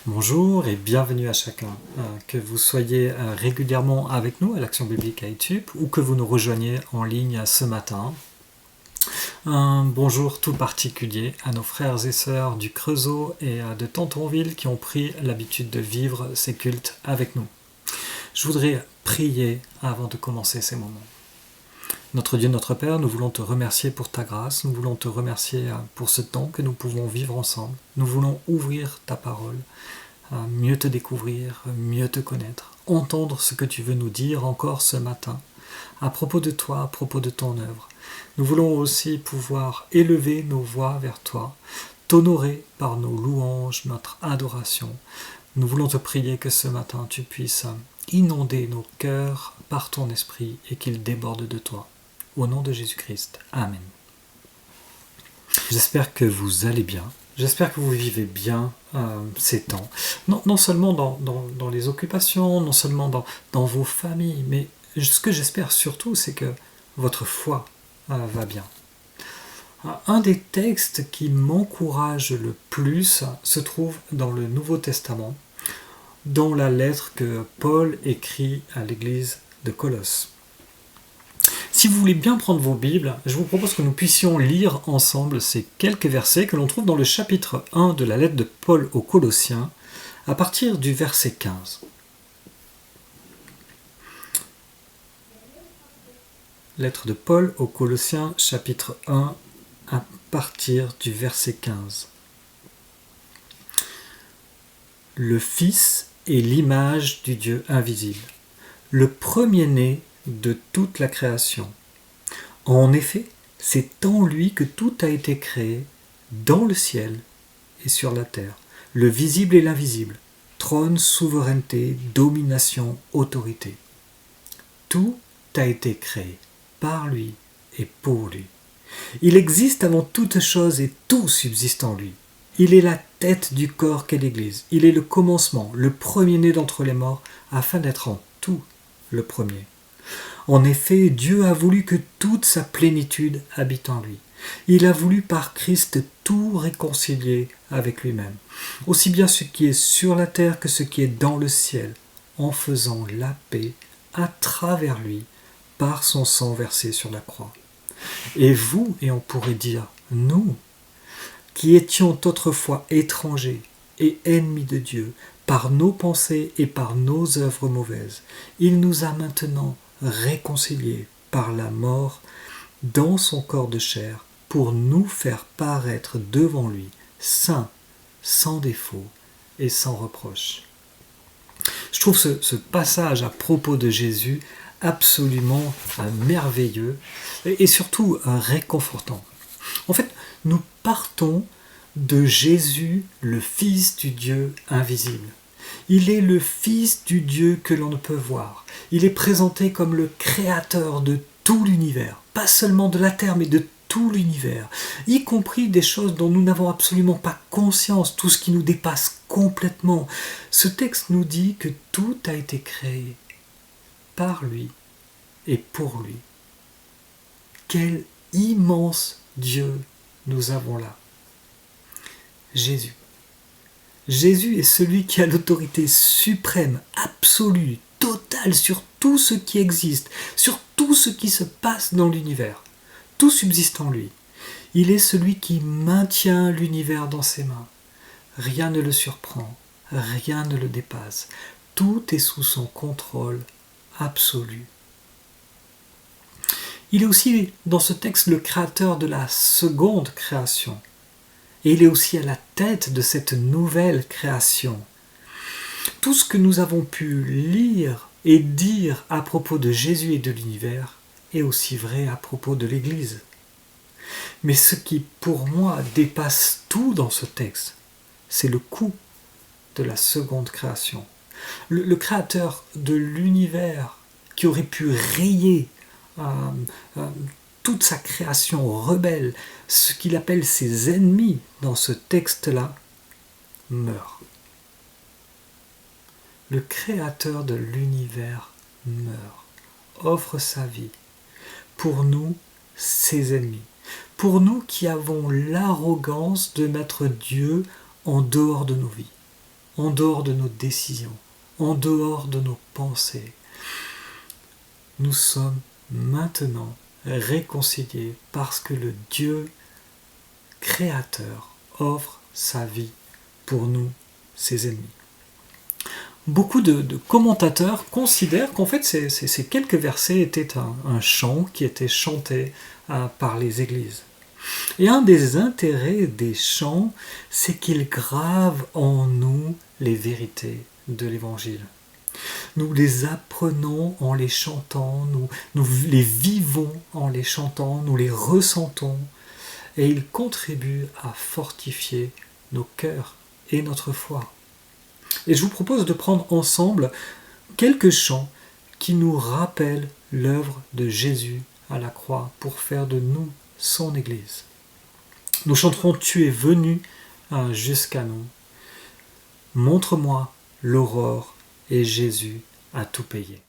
Bonjour et bienvenue à chacun. Que vous soyez régulièrement avec nous à l'Action Biblique à YouTube ou que vous nous rejoigniez en ligne ce matin. Un bonjour tout particulier à nos frères et sœurs du Creusot et de Tantonville qui ont pris l'habitude de vivre ces cultes avec nous. Je voudrais prier avant de commencer ces moments. Notre Dieu, notre Père, nous voulons te remercier pour ta grâce, nous voulons te remercier pour ce temps que nous pouvons vivre ensemble. Nous voulons ouvrir ta parole, mieux te découvrir, mieux te connaître, entendre ce que tu veux nous dire encore ce matin, à propos de toi, à propos de ton œuvre. Nous voulons aussi pouvoir élever nos voix vers toi, t'honorer par nos louanges, notre adoration. Nous voulons te prier que ce matin tu puisses inonder nos cœurs par ton esprit et qu'il déborde de toi. Au nom de Jésus-Christ. Amen. J'espère que vous allez bien. J'espère que vous vivez bien ces temps. Non seulement dans les occupations, non seulement dans vos familles, mais ce que j'espère surtout, c'est que votre foi va bien. Un des textes qui m'encourage le plus se trouve dans le Nouveau Testament, dans la lettre que Paul écrit à l'église de Colosse. Si vous voulez bien prendre vos Bibles, je vous propose que nous puissions lire ensemble ces quelques versets que l'on trouve dans le chapitre 1 de la lettre de Paul aux Colossiens, à partir du verset 15. Lettre de Paul aux Colossiens, chapitre 1, à partir du verset 15. Le Fils est l'image du Dieu invisible, le premier-né de toute la création. En effet, c'est en lui que tout a été créé, dans le ciel et sur la terre, le visible et l'invisible, trône, souveraineté, domination, autorité. Tout a été créé par lui et pour lui. Il existe avant toute chose et tout subsiste en lui. Il est la tête du corps qu'est l'Église. Il est le commencement, le premier-né d'entre les morts, afin d'être en tout le premier. En effet, Dieu a voulu que toute sa plénitude habite en lui. Il a voulu par Christ tout réconcilier avec lui-même, aussi bien ce qui est sur la terre que ce qui est dans le ciel, en faisant la paix à travers lui, par son sang versé sur la croix. Et vous, et on pourrait dire nous, qui étions autrefois étrangers et ennemis de Dieu, par nos pensées et par nos œuvres mauvaises, il nous a maintenant réconciliés par la mort dans son corps de chair pour nous faire paraître devant lui saints, sans défaut et sans reproche. Je trouve ce passage à propos de Jésus absolument merveilleux et surtout réconfortant. En fait, nous partons de Jésus, le Fils du Dieu invisible. Il est le Fils du Dieu que l'on ne peut voir. Il est présenté comme le créateur de tout l'univers, pas seulement de la terre, mais de tout l'univers, y compris des choses dont nous n'avons absolument pas conscience, tout ce qui nous dépasse complètement. Ce texte nous dit que tout a été créé par lui et pour lui. Quel immense Dieu nous avons là. Jésus. Jésus est celui qui a l'autorité suprême, absolue, totale sur tout ce qui existe, sur tout ce qui se passe dans l'univers. Tout subsiste en lui. Il est celui qui maintient l'univers dans ses mains. Rien ne le surprend, rien ne le dépasse. Tout est sous son contrôle absolu. Il est aussi dans ce texte le créateur de la seconde création. Et il est aussi à la tête de cette nouvelle création. Tout ce que nous avons pu lire et dire à propos de Jésus et de l'univers est aussi vrai à propos de l'Église. Mais ce qui, pour moi, dépasse tout dans ce texte, c'est le coût de la seconde création. Le créateur de l'univers qui aurait pu rayer toute sa création rebelle, ce qu'il appelle ses ennemis dans ce texte-là, meurt. Le créateur de l'univers meurt, offre sa vie pour nous, ses ennemis, pour nous qui avons l'arrogance de mettre Dieu en dehors de nos vies. en dehors de nos décisions, en dehors de nos pensées. Nous sommes maintenant réconciliés parce que le Dieu créateur offre sa vie pour nous, ses ennemis. Beaucoup de commentateurs considèrent qu'en fait ces quelques versets étaient un chant qui était chanté par les églises. Et un des intérêts des chants, c'est qu'ils gravent en nous les vérités de l'Évangile. Nous les apprenons en les chantant, nous les vivons en les chantant, nous les ressentons, et ils contribuent à fortifier nos cœurs et notre foi. Et je vous propose de prendre ensemble quelques chants qui nous rappellent l'œuvre de Jésus à la croix pour faire de nous son Église. Nous chanterons « Tu es venu jusqu'à nous ». Montre-moi l'aurore et Jésus a tout payé.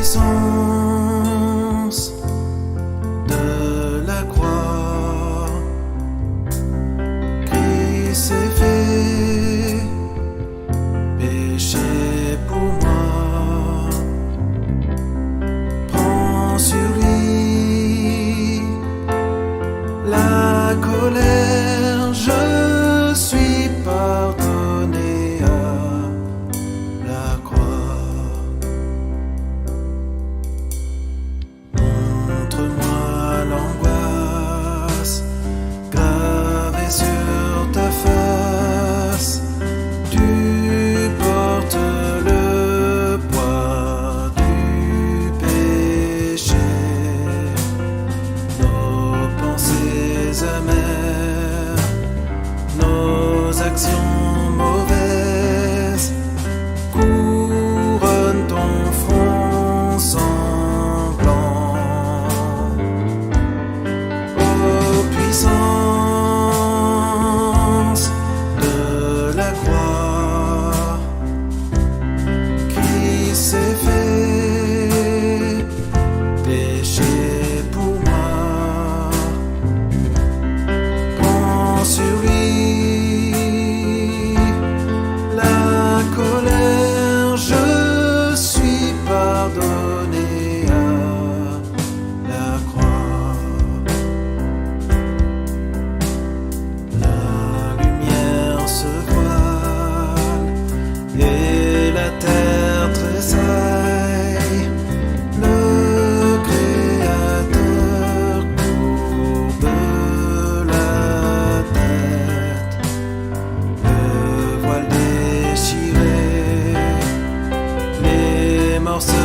puissance de la croix, Christ s'est fait péché pour moi. Prends sur lui la colère, je suis pardonné à la croix. Montre-moi l'angoisse gravée sur ta face. Tu portes le poids du péché, nos pensées amères, nos actions mauvaises. Couronne ton front sanglant. Ô puissance de la croix, Christ s'est fait péché pour moi. Prends sur lui la colère, je suis pardonné à la croix. La lumière se voile et la terre tressaille. Le Créateur courbe la tête, le voile déchiré, les morts se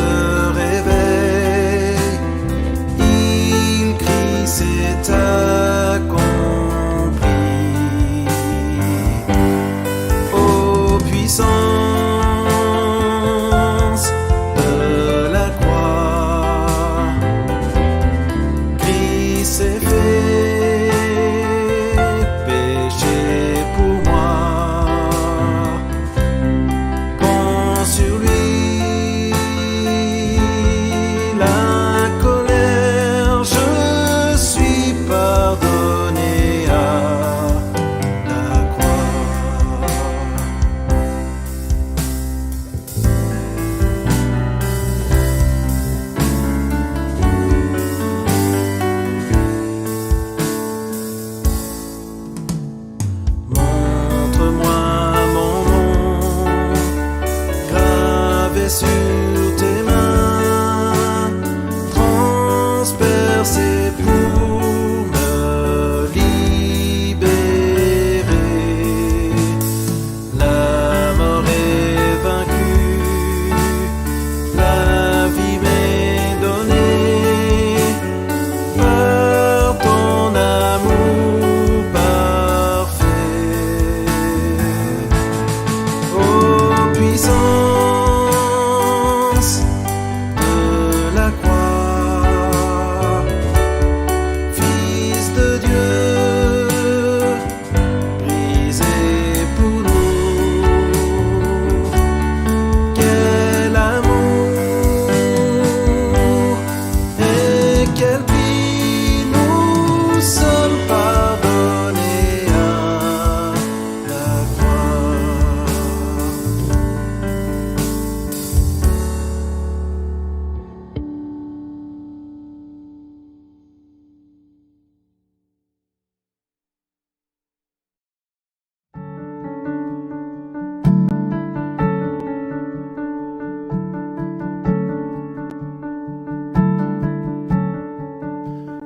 réveillent. Il crie, c'est accompli. Ô puissance de la croix, Christ s'est fait péché pour moi. Prends sur lui la colère, je suis pardonné à la croix. Montre-moi mon nom gravé sur tes mains, transpercé pour me libérer. La mort est vaincue, la vie m'est donnée par ton amour parfait. Ô puissance de la croix, Fils de Dieu, brisé pour nous. Quel amour et quel prix, nous sommes pardonnés à la croix.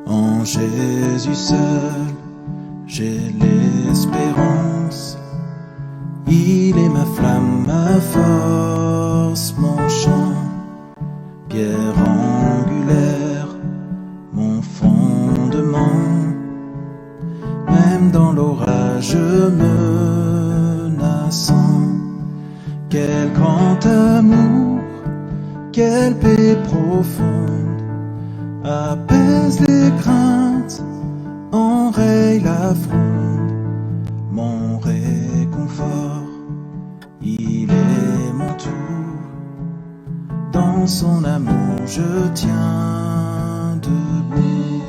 En Jésus seul, j'ai l'espérance. Il est ma flamme, ma force, mon chant, pierre angulaire, mon fondement. Même dans l'orage menaçant, quel grand amour, quelle paix profonde, apaise les craintes, enraye la fronde. Mon réconfort, il est mon tour, dans dans son amour je tiens debout.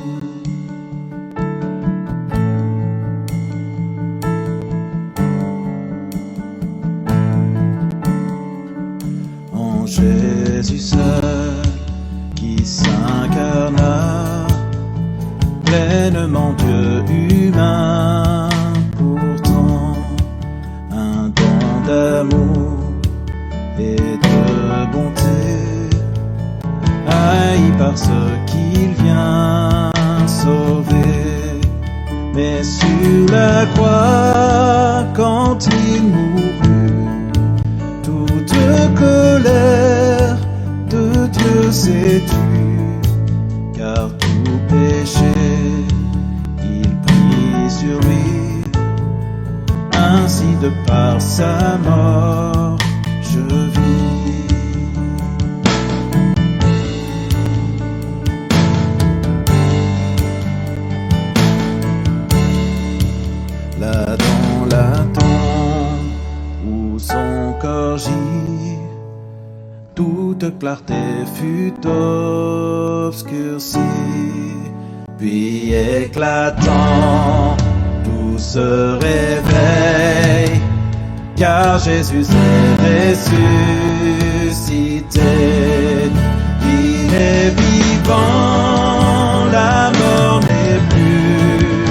En Jésus seul qui s'incarna, pleinement Dieu humain, pourtant un don d'amour et de bonté, haï par ceux qu'il vient sauver. Mais sur la croix, quand il mourut, toute colère de Dieu s'est tue, car tout péché il prit sur lui. Ainsi de par sa mort je vis. Là dans la tombe où son corps gît, toute clarté fut obscurcie, puis éclatant tout se réveille, car Jésus est ressuscité. Il est vivant, la mort n'est plus,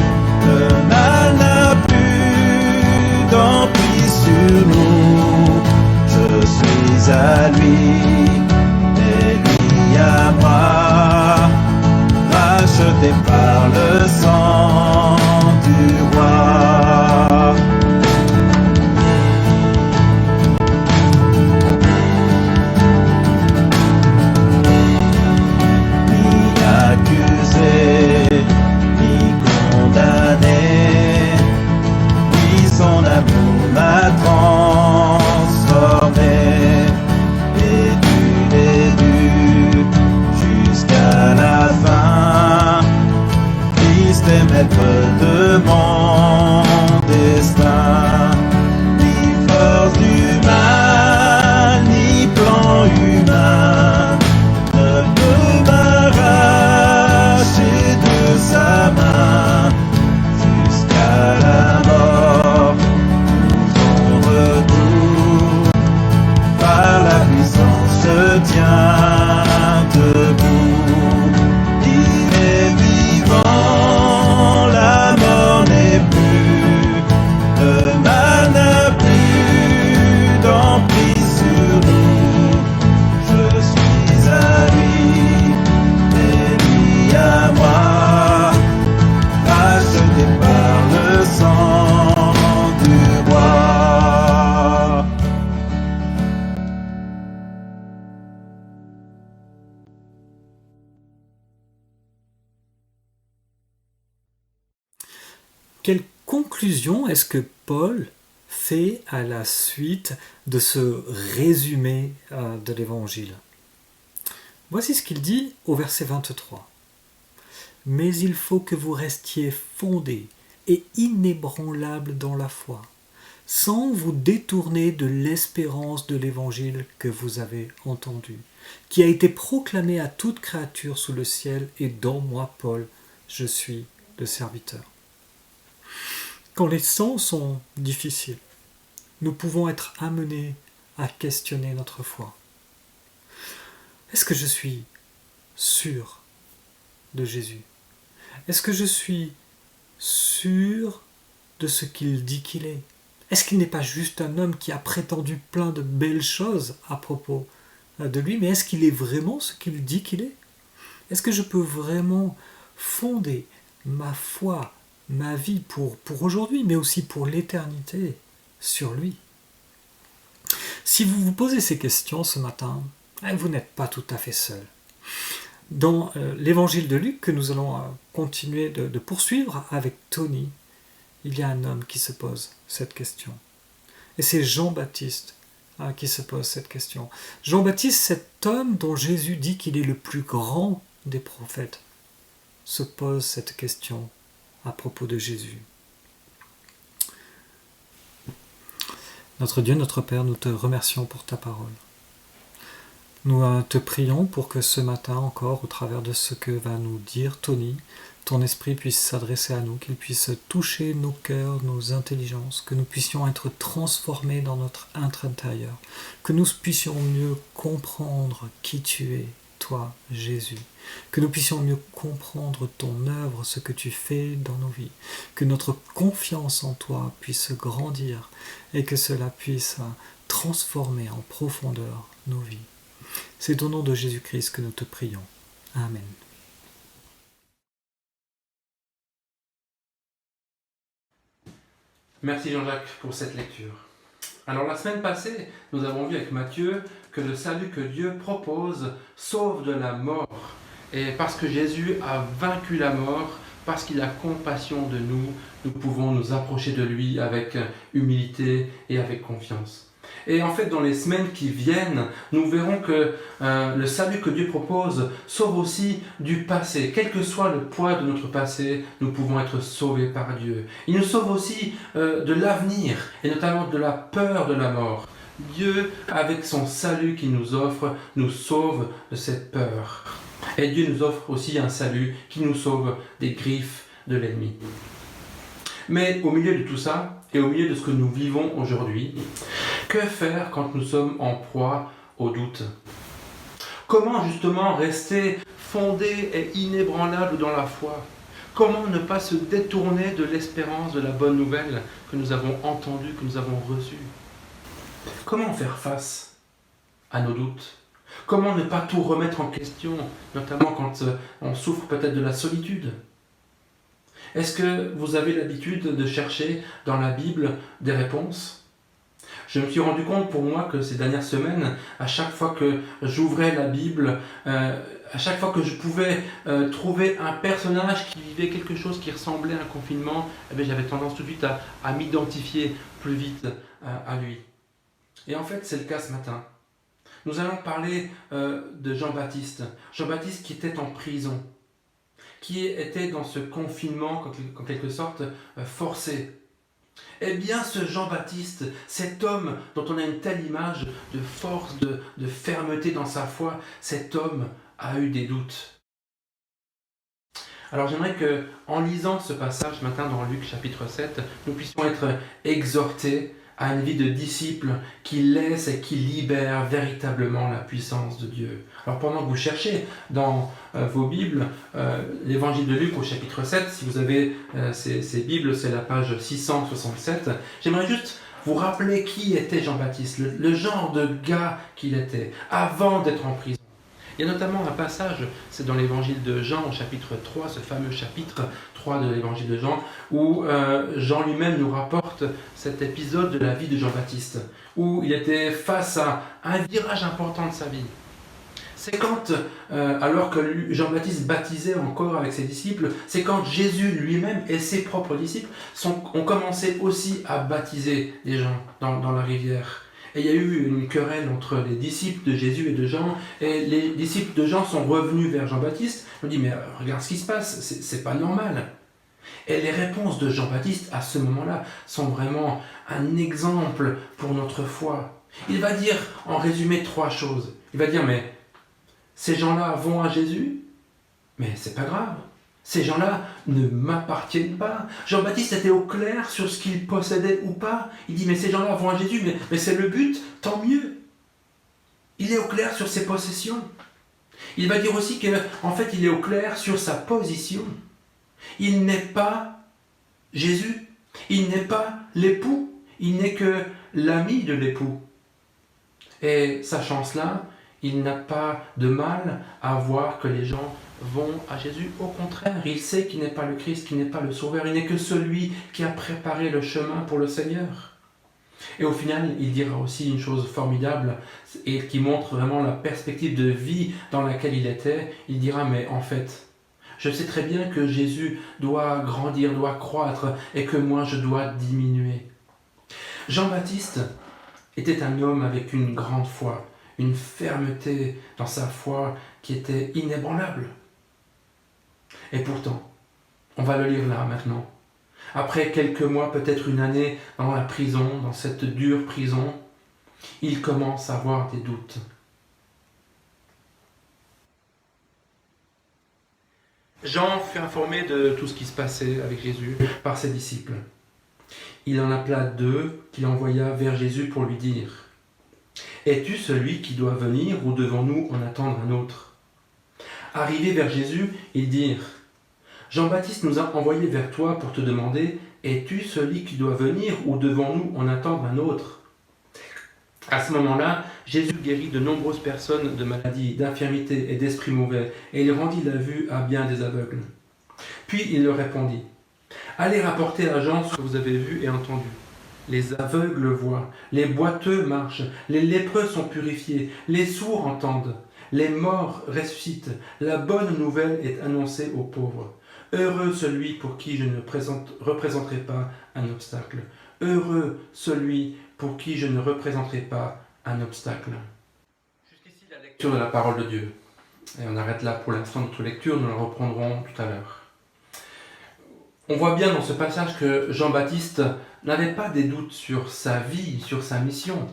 le mal n'a plus d'emprise sur nous. Je suis à lui et lui à moi, racheté par le sang du roi. Ni accusé, ni condamné, ni son amour m'a transformé. Et du début jusqu'à la fin, Christ est maître de mon destin. Ni force du mal, ni plan humain ne peut m'arracher de sa main. Jusqu'à la mort, nous on retourne. Par la puissance je tiens debout. Il est vivant, la mort n'est plus, le mal n'a plus d'emprise sur nous. Je suis à lui et lui à moi, racheté par le sang du roi. Quelle conclusion est-ce que Paul fait à la suite de ce résumé de l'Évangile? Voici ce qu'il dit au verset 23. « Mais il faut que vous restiez fondés et inébranlables dans la foi, sans vous détourner de l'espérance de l'Évangile que vous avez entendu, qui a été proclamé à toute créature sous le ciel, et dont moi, Paul, je suis le serviteur. » Quand les temps sont difficiles, nous pouvons être amenés à questionner notre foi. Est-ce que je suis sûr de Jésus? Est-ce que je suis sûr de ce qu'il dit qu'il est? Est-ce qu'il n'est pas juste un homme qui a prétendu plein de belles choses à propos de lui, mais est-ce qu'il est vraiment ce qu'il dit qu'il est? Est-ce que je peux vraiment fonder ma foi, ma vie pour aujourd'hui, mais aussi pour l'éternité sur lui? Si vous vous posez ces questions ce matin, vous n'êtes pas tout à fait seul. Dans l'évangile de Luc, que nous allons continuer de poursuivre avec Tony, il y a un homme qui se pose cette question. Et c'est Jean-Baptiste qui se pose cette question. Jean-Baptiste, cet homme dont Jésus dit qu'il est le plus grand des prophètes, se pose cette question à propos de Jésus. Notre Dieu, notre Père, nous te remercions pour ta parole. Nous te prions pour que ce matin encore, au travers de ce que va nous dire Tony, ton esprit puisse s'adresser à nous, qu'il puisse toucher nos cœurs, nos intelligences, que nous puissions être transformés dans notre être intérieur, que nous puissions mieux comprendre qui tu es, toi, Jésus, que nous puissions mieux comprendre ton œuvre, ce que tu fais dans nos vies, que notre confiance en toi puisse grandir et que cela puisse transformer en profondeur nos vies. C'est au nom de Jésus-Christ que nous te prions. Amen. Merci Jean-Jacques pour cette lecture. Alors la semaine passée, nous avons vu avec Matthieu que le salut que Dieu propose sauve de la mort. Et parce que Jésus a vaincu la mort, parce qu'il a compassion de nous, nous pouvons nous approcher de lui avec humilité et avec confiance. Et en fait, dans les semaines qui viennent, nous verrons que le salut que Dieu propose sauve aussi du passé. Quel que soit le poids de notre passé, nous pouvons être sauvés par Dieu. Il nous sauve aussi de l'avenir, et notamment de la peur de la mort. Dieu, avec son salut qu'il nous offre, nous sauve de cette peur. Et Dieu nous offre aussi un salut qui nous sauve des griffes de l'ennemi. Mais au milieu de tout ça, et au milieu de ce que nous vivons aujourd'hui, que faire quand nous sommes en proie au doute? Comment justement rester fondé et inébranlable dans la foi? Comment ne pas se détourner de l'espérance de la bonne nouvelle que nous avons entendue, que nous avons reçue? Comment faire face à nos doutes? Comment ne pas tout remettre en question, notamment quand on souffre peut-être de la solitude? Est-ce que vous avez l'habitude de chercher dans la Bible des réponses? Je me suis rendu compte pour moi que ces dernières semaines, à chaque fois que j'ouvrais la Bible, à chaque fois que je pouvais trouver un personnage qui vivait quelque chose qui ressemblait à un confinement, eh bien, j'avais tendance tout de suite à m'identifier plus vite à lui. Et en fait, c'est le cas ce matin. Nous allons parler de Jean-Baptiste. Jean-Baptiste qui était en prison, qui était dans ce confinement, en quelque sorte, forcé. Eh bien, ce Jean-Baptiste, cet homme dont on a une telle image de force, de fermeté dans sa foi, cet homme a eu des doutes. Alors j'aimerais que, en lisant ce passage ce matin dans Luc chapitre 7, nous puissions être exhortés à une vie de disciple qui laisse et qui libère véritablement la puissance de Dieu. Alors pendant que vous cherchez dans vos Bibles, l'évangile de Luc au chapitre 7, si vous avez ces Bibles, c'est la page 667, j'aimerais juste vous rappeler qui était Jean-Baptiste, le genre de gars qu'il était avant d'être en prison. Il y a notamment un passage, c'est dans l'évangile de Jean au chapitre 3, ce fameux chapitre 3 de l'évangile de Jean, où Jean lui-même nous rapporte cet épisode de la vie de Jean-Baptiste, où il était face à un virage important de sa vie. C'est quand, alors que Jean-Baptiste baptisait encore avec ses disciples, c'est quand Jésus lui-même et ses propres disciples ont commencé aussi à baptiser les gens dans la rivière. Et il y a eu une querelle entre les disciples de Jésus et de Jean, et les disciples de Jean sont revenus vers Jean-Baptiste. Ils ont dit, mais regarde ce qui se passe, c'est pas normal. Et les réponses de Jean-Baptiste à ce moment-là sont vraiment un exemple pour notre foi. Il va dire en résumé 3 choses. Il va dire, mais ces gens-là vont à Jésus, mais c'est pas grave. Ces gens-là ne m'appartiennent pas. Jean-Baptiste était au clair sur ce qu'il possédait ou pas. Il dit, mais ces gens-là vont à Jésus, mais c'est le but, tant mieux. Il est au clair sur ses possessions. Il va dire aussi qu'en fait, il est au clair sur sa position. Il n'est pas Jésus. Il n'est pas l'époux. Il n'est que l'ami de l'époux. Et sachant cela, il n'a pas de mal à voir que les gens vont à Jésus. Au contraire, il sait qu'il n'est pas le Christ, qu'il n'est pas le Sauveur. Il n'est que celui qui a préparé le chemin pour le Seigneur. Et au final, il dira aussi une chose formidable et qui montre vraiment la perspective de vie dans laquelle il était. Il dira, mais en fait, je sais très bien que Jésus doit grandir, doit croître et que moi, je dois diminuer. Jean-Baptiste était un homme avec une grande foi, une fermeté dans sa foi qui était inébranlable. Et pourtant, on va le lire là maintenant. Après quelques mois, peut-être une année dans la prison, dans cette dure prison, il commence à avoir des doutes. Jean fut informé de tout ce qui se passait avec Jésus par ses disciples. Il en appela 2 qu'il envoya vers Jésus pour lui dire « Es-tu celui qui doit venir ou devons-nous en attendre un autre ?» Arrivés vers Jésus, ils dirent « Jean-Baptiste nous a envoyés vers toi pour te demander « Es-tu celui qui doit venir ou devons-nous en attendre un autre ?» À ce moment-là, Jésus guérit de nombreuses personnes de maladies, d'infirmités et d'esprits mauvais, et il rendit la vue à bien des aveugles. Puis il leur répondit « Allez rapporter à Jean ce que vous avez vu et entendu. Les aveugles voient, les boiteux marchent, les lépreux sont purifiés, les sourds entendent, les morts ressuscitent, la bonne nouvelle est annoncée aux pauvres. Heureux celui pour qui je ne représenterai pas un obstacle. Heureux celui pour qui je ne représenterai pas un obstacle. » Jusqu'ici la lecture de la parole de Dieu. Et on arrête là pour l'instant notre lecture, nous la reprendrons tout à l'heure. On voit bien dans ce passage que Jean-Baptiste n'avait pas des doutes sur sa vie, sur sa mission,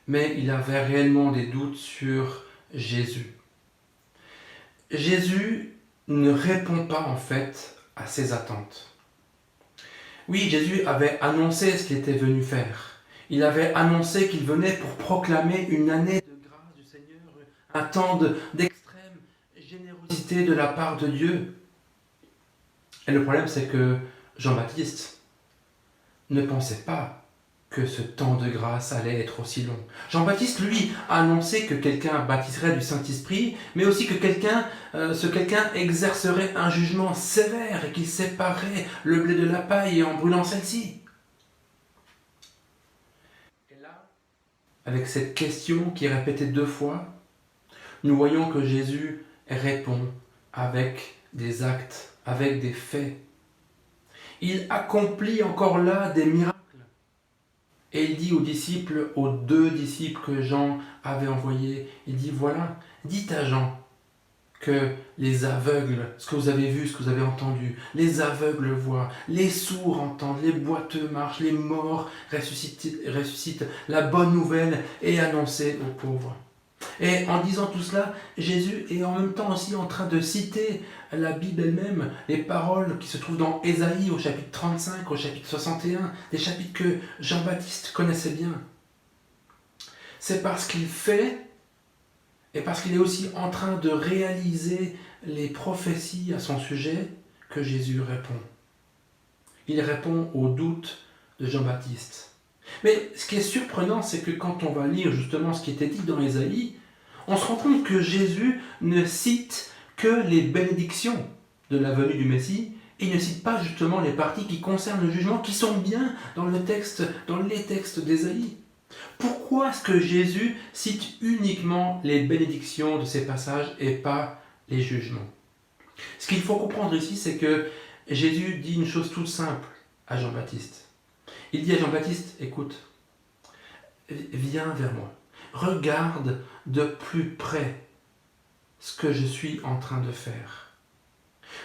mais il avait réellement des doutes sur Jésus. Jésus ne répond pas en fait à ses attentes. Oui, Jésus avait annoncé ce qu'il était venu faire. Il avait annoncé qu'il venait pour proclamer une année de grâce du Seigneur, un temps d'extrême générosité de la part de Dieu. Et le problème, c'est que Jean-Baptiste ne pensait pas que ce temps de grâce allait être aussi long. Jean-Baptiste, lui, a annoncé que quelqu'un baptiserait du Saint-Esprit, mais aussi que ce quelqu'un exercerait un jugement sévère et qu'il séparerait le blé de la paille en brûlant celle-ci. Et là, avec cette question qui est répétée 2 fois, nous voyons que Jésus répond avec des actes, avec des faits. Il accomplit encore là des miracles. Et il dit aux disciples, aux 2 disciples que Jean avait envoyés, il dit voilà, dites à Jean que les aveugles, ce que vous avez vu, ce que vous avez entendu, les aveugles voient, les sourds entendent, les boiteux marchent, les morts ressuscitent, la bonne nouvelle est annoncée aux pauvres. Et en disant tout cela, Jésus est en même temps aussi en train de citer la Bible elle-même, les paroles qui se trouvent dans Ésaïe au chapitre 35, au chapitre 61, des chapitres que Jean-Baptiste connaissait bien. C'est parce qu'il fait, et parce qu'il est aussi en train de réaliser les prophéties à son sujet, que Jésus répond. Il répond aux doutes de Jean-Baptiste. Mais ce qui est surprenant, c'est que quand on va lire justement ce qui était dit dans Ésaïe, on se rend compte que Jésus ne cite que les bénédictions de la venue du Messie, et il ne cite pas justement les parties qui concernent le jugement, qui sont bien dans les textes d'Ésaïe. Pourquoi est-ce que Jésus cite uniquement les bénédictions de ces passages et pas les jugements? Ce qu'il faut comprendre ici, c'est que Jésus dit une chose toute simple à Jean-Baptiste. Il dit à Jean-Baptiste, écoute, viens vers moi, regarde de plus près ce que je suis en train de faire.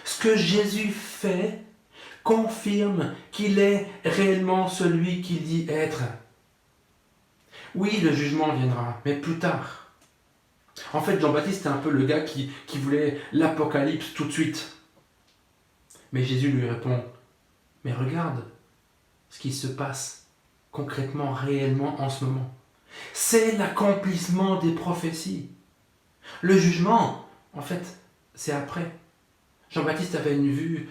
Ce que Jésus fait confirme qu'il est réellement celui qu'il dit être. Oui, le jugement viendra, mais plus tard. En fait, Jean-Baptiste est un peu le gars qui voulait l'apocalypse tout de suite. Mais Jésus lui répond, mais regarde ce qui se passe concrètement, réellement en ce moment. C'est l'accomplissement des prophéties. Le jugement, en fait, c'est après. Jean-Baptiste avait une vue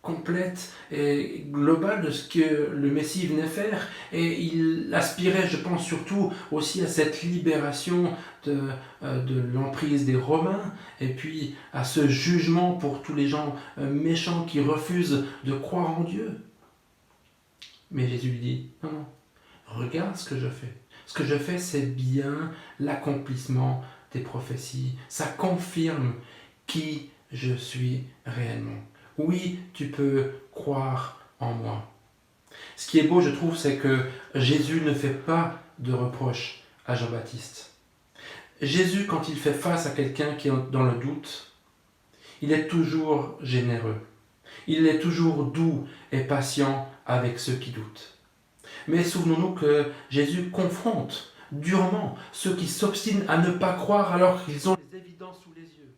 complète et globale de ce que le Messie venait faire, et il aspirait, je pense, surtout aussi à cette libération de l'emprise des Romains, et puis à ce jugement pour tous les gens méchants qui refusent de croire en Dieu. Mais Jésus lui dit, non, non, regarde ce que je fais. Ce que je fais, c'est bien l'accomplissement des prophéties. Ça confirme qui je suis réellement. Oui, tu peux croire en moi. Ce qui est beau, je trouve, c'est que Jésus ne fait pas de reproches à Jean-Baptiste. Jésus, quand il fait face à quelqu'un qui est dans le doute, il est toujours généreux. Il est toujours doux et patient avec ceux qui doutent. Mais souvenons-nous que Jésus confronte durement ceux qui s'obstinent à ne pas croire alors qu'ils ont les évidences sous les yeux.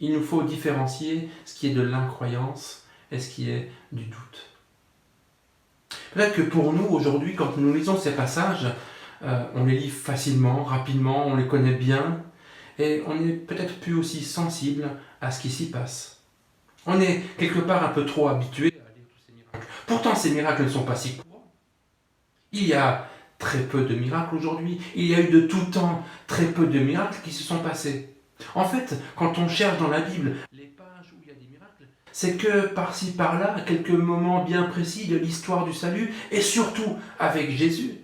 Il nous faut différencier ce qui est de l'incroyance et ce qui est du doute. Peut-être que pour nous, aujourd'hui, quand nous lisons ces passages, on les lit facilement, rapidement, on les connaît bien, et on n'est peut-être plus aussi sensible à ce qui s'y passe. On est quelque part un peu trop habitué à lire tous ces miracles. Pourtant, ces miracles ne sont pas si courants. Il y a très peu de miracles aujourd'hui. Il y a eu de tout temps très peu de miracles qui se sont passés. En fait, quand on cherche dans la Bible les pages où il y a des miracles, c'est que par-ci par-là, à quelques moments bien précis de l'histoire du salut, et surtout avec Jésus.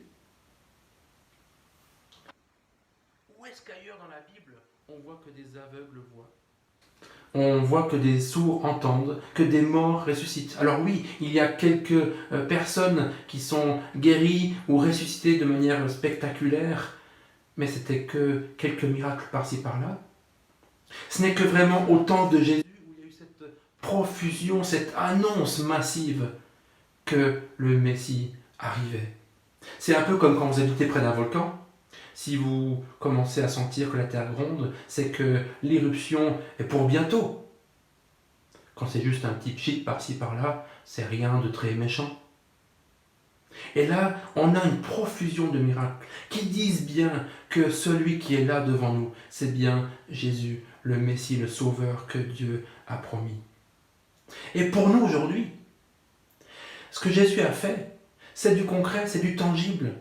Où est-ce qu'ailleurs dans la Bible, on voit que des aveugles voient? On voit que des sourds entendent, que des morts ressuscitent. Alors oui, il y a quelques personnes qui sont guéries ou ressuscitées de manière spectaculaire, mais c'était que quelques miracles par-ci par-là. Ce n'est que vraiment au temps de Jésus où il y a eu cette profusion, cette annonce massive que le Messie arrivait. C'est un peu comme quand vous habitez près d'un volcan. Si vous commencez à sentir que la terre gronde, c'est que l'éruption est pour bientôt. Quand c'est juste un petit pchit par-ci par-là, c'est rien de très méchant. Et là, on a une profusion de miracles qui disent bien que celui qui est là devant nous, c'est bien Jésus, le Messie, le Sauveur que Dieu a promis. Et pour nous aujourd'hui, ce que Jésus a fait, c'est du concret, c'est du tangible.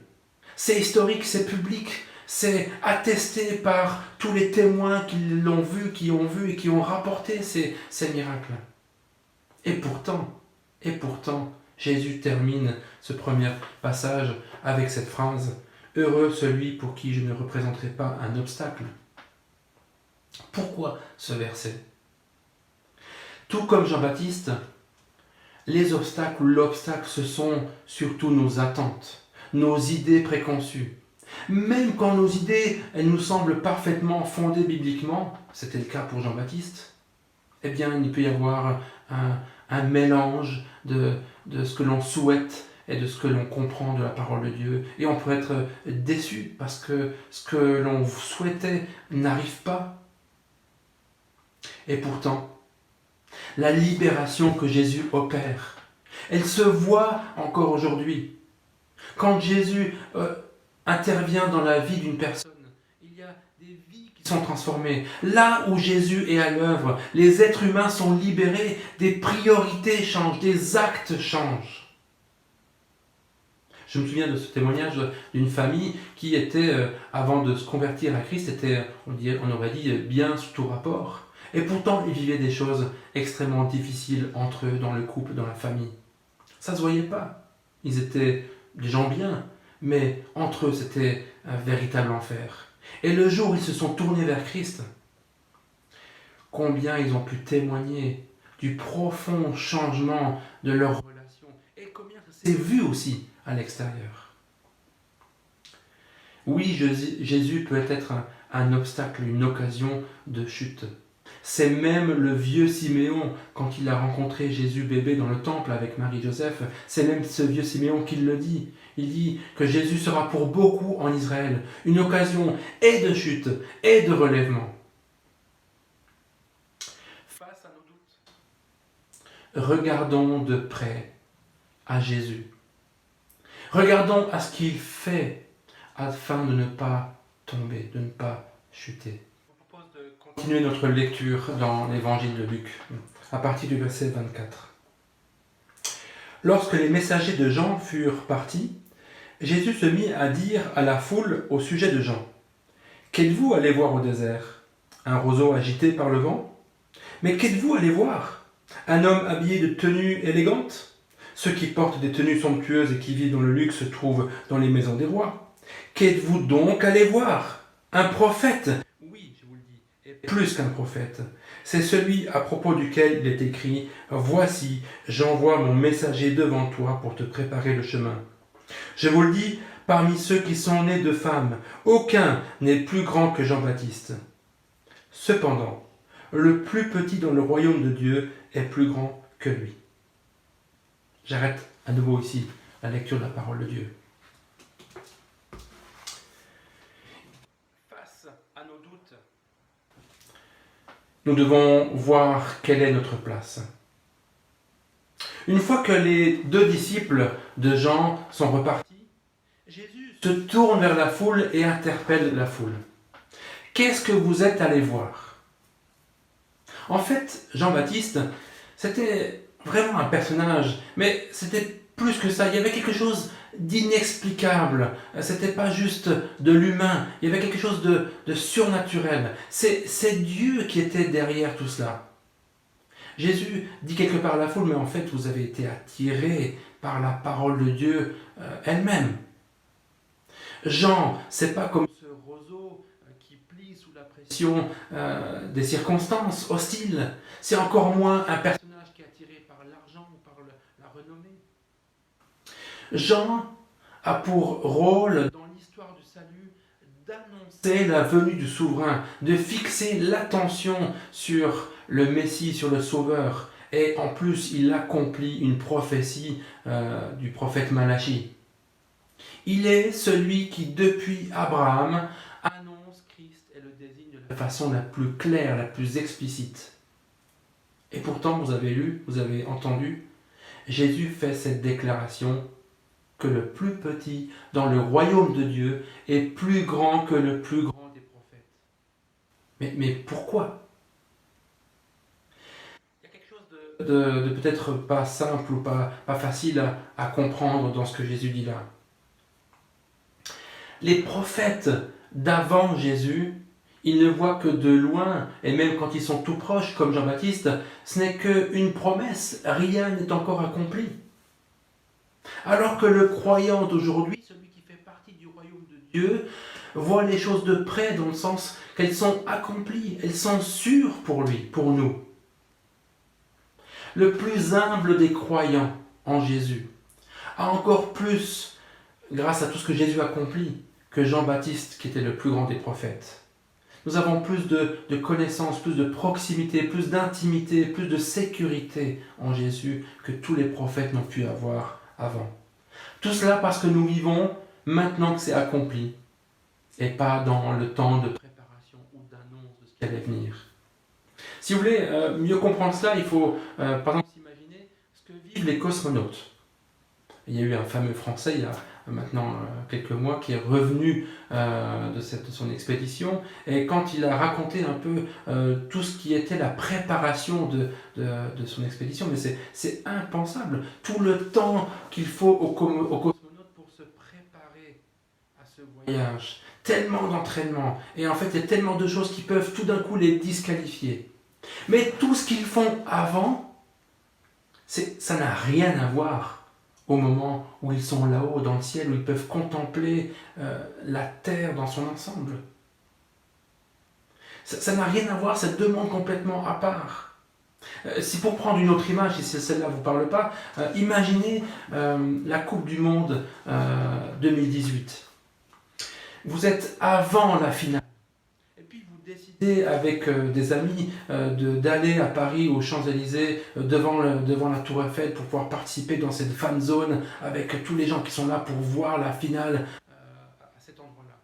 C'est historique, c'est public, c'est attesté par tous les témoins qui l'ont vu, qui ont vu et qui ont rapporté ces miracles. Et pourtant, Jésus termine ce premier passage avec cette phrase « Heureux celui pour qui je ne représenterai pas un obstacle ». Pourquoi ce verset? Tout comme Jean-Baptiste, les obstacles ou l'obstacle, ce sont surtout nos attentes, nos idées préconçues. Même quand nos idées, elles nous semblent parfaitement fondées bibliquement, c'était le cas pour Jean-Baptiste, eh bien il peut y avoir un mélange de ce que l'on souhaite et de ce que l'on comprend de la parole de Dieu. Et on peut être déçu parce que ce que l'on souhaitait n'arrive pas. Et pourtant, la libération que Jésus opère, elle se voit encore aujourd'hui. Quand Jésus intervient dans la vie d'une personne, il y a des vies qui sont transformées. Là où Jésus est à l'œuvre, les êtres humains sont libérés, des priorités changent, des actes changent. Je me souviens de ce témoignage d'une famille qui était, avant de se convertir à Christ, était, on aurait dit, bien sous tout rapport. Et pourtant, ils vivaient des choses extrêmement difficiles entre eux, dans le couple, dans la famille. Ça ne se voyait pas. Ils étaient des gens bien, mais entre eux, c'était un véritable enfer. Et le jour où ils se sont tournés vers Christ, combien ils ont pu témoigner du profond changement de leur relation et combien ça s'est vu aussi à l'extérieur. Oui, Jésus peut être un obstacle, une occasion de chute. C'est même le vieux Siméon, quand il a rencontré Jésus bébé dans le temple avec Marie-Joseph, c'est même ce vieux Siméon qui le dit. Il dit que Jésus sera pour beaucoup en Israël une occasion et de chute et de relèvement. Face à nos doutes, regardons de près à Jésus. Regardons à ce qu'il fait afin de ne pas tomber, de ne pas chuter. Continuer notre lecture dans l'évangile de Luc, à partir du verset 24. Lorsque les messagers de Jean furent partis, Jésus se mit à dire à la foule au sujet de Jean : « Qu'êtes-vous allé voir au désert ? Un roseau agité par le vent ? Mais qu'êtes-vous allé voir ? Un homme habillé de tenues élégantes ? Ceux qui portent des tenues somptueuses et qui vivent dans le luxe se trouvent dans les maisons des rois. Qu'êtes-vous donc allé voir ? Un prophète ? Plus qu'un prophète. C'est celui à propos duquel il est écrit : « Voici, j'envoie mon messager devant toi pour te préparer le chemin. » Je vous le dis, parmi ceux qui sont nés de femmes, aucun n'est plus grand que Jean-Baptiste. Cependant, le plus petit dans le royaume de Dieu est plus grand que lui. J'arrête à nouveau ici la lecture de la parole de Dieu. Face à nos doutes, nous devons voir quelle est notre place. Une fois que les 2 disciples de Jean sont repartis, Jésus se tourne vers la foule et interpelle la foule. « Qu'est-ce que vous êtes allés voir ?» En fait, Jean-Baptiste, c'était vraiment un personnage, mais c'était plus que ça. Il y avait quelque chose d'inexplicable. C'était pas juste de l'humain. Il y avait quelque chose de surnaturel. C'est Dieu qui était derrière tout cela. Jésus dit quelque part à la foule, mais en fait, vous avez été attirés par la parole de Dieu elle-même. Jean, c'est pas comme ce roseau qui plie sous la pression des circonstances hostiles. C'est encore moins un personnage qui est attiré par l'argent ou par la renommée. Jean a pour rôle dans l'histoire du salut d'annoncer la venue du souverain, de fixer l'attention sur le Messie, sur le Sauveur. Et en plus, il accomplit une prophétie du prophète Malachi. Il est celui qui, depuis Abraham, annonce Christ et le désigne de la façon la plus claire, la plus explicite. Et pourtant, vous avez lu, vous avez entendu, Jésus fait cette déclaration que le plus petit dans le royaume de Dieu est plus grand que le plus grand des prophètes. Mais pourquoi ? Il y a quelque chose de peut-être pas simple ou pas facile à comprendre dans ce que Jésus dit là. Les prophètes d'avant Jésus, ils ne voient que de loin, et même quand ils sont tout proches, comme Jean-Baptiste, ce n'est qu'une promesse, rien n'est encore accompli. Alors que le croyant d'aujourd'hui, celui qui fait partie du royaume de Dieu, voit les choses de près dans le sens qu'elles sont accomplies, elles sont sûres pour lui, pour nous. Le plus humble des croyants en Jésus a encore plus, grâce à tout ce que Jésus accomplit, que Jean-Baptiste qui était le plus grand des prophètes. Nous avons plus de connaissances, plus de proximité, plus d'intimité, plus de sécurité en Jésus que tous les prophètes n'ont pu avoir avant. Tout cela parce que nous vivons maintenant que c'est accompli et pas dans le temps de préparation ou d'annonce de ce qui allait venir. Si vous voulez mieux comprendre cela, il faut par exemple s'imaginer ce que vivent les cosmonautes. Il y a eu un fameux Français il y a maintenant quelques mois qui est revenu de son expédition et quand il a raconté un peu tout ce qui était la préparation de son expédition, mais c'est impensable, tout le temps qu'il faut aux cosmonautes pour se préparer à ce voyage, tellement d'entraînement et en fait il y a tellement de choses qui peuvent tout d'un coup les disqualifier. Mais tout ce qu'ils font avant, ça n'a rien à voir au moment où ils sont là-haut dans le ciel, où ils peuvent contempler la terre dans son ensemble. Ça n'a rien à voir, c'est 2 mondes complètement à part. Si pour prendre une autre image, si celle-là ne vous parle pas, imaginez la Coupe du Monde 2018. Vous êtes avant la finale. Décidé avec des amis d'aller à Paris aux Champs-Élysées devant la Tour Eiffel pour pouvoir participer dans cette fan zone avec tous les gens qui sont là pour voir la finale à cet endroit-là.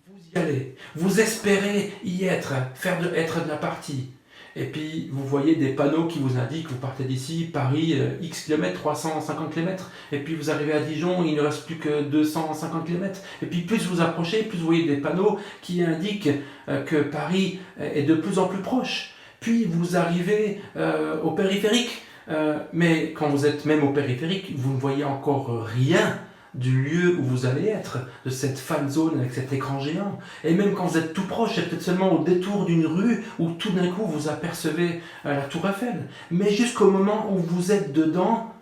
Vous y allez, vous espérez y être de la partie. Et puis vous voyez des panneaux qui vous indiquent, vous partez d'ici, Paris, X km, 350 km, et puis vous arrivez à Dijon, il ne reste plus que 250 km, et puis plus vous approchez, plus vous voyez des panneaux qui indiquent que Paris est de plus en plus proche. Puis vous arrivez au périphérique, mais quand vous êtes même au périphérique, vous ne voyez encore rien du lieu où vous allez être, de cette fan zone avec cet écran géant. Et même quand vous êtes tout proche, c'est peut-être seulement au détour d'une rue où tout d'un coup vous apercevez la Tour Eiffel. Mais jusqu'au moment où vous êtes dedans,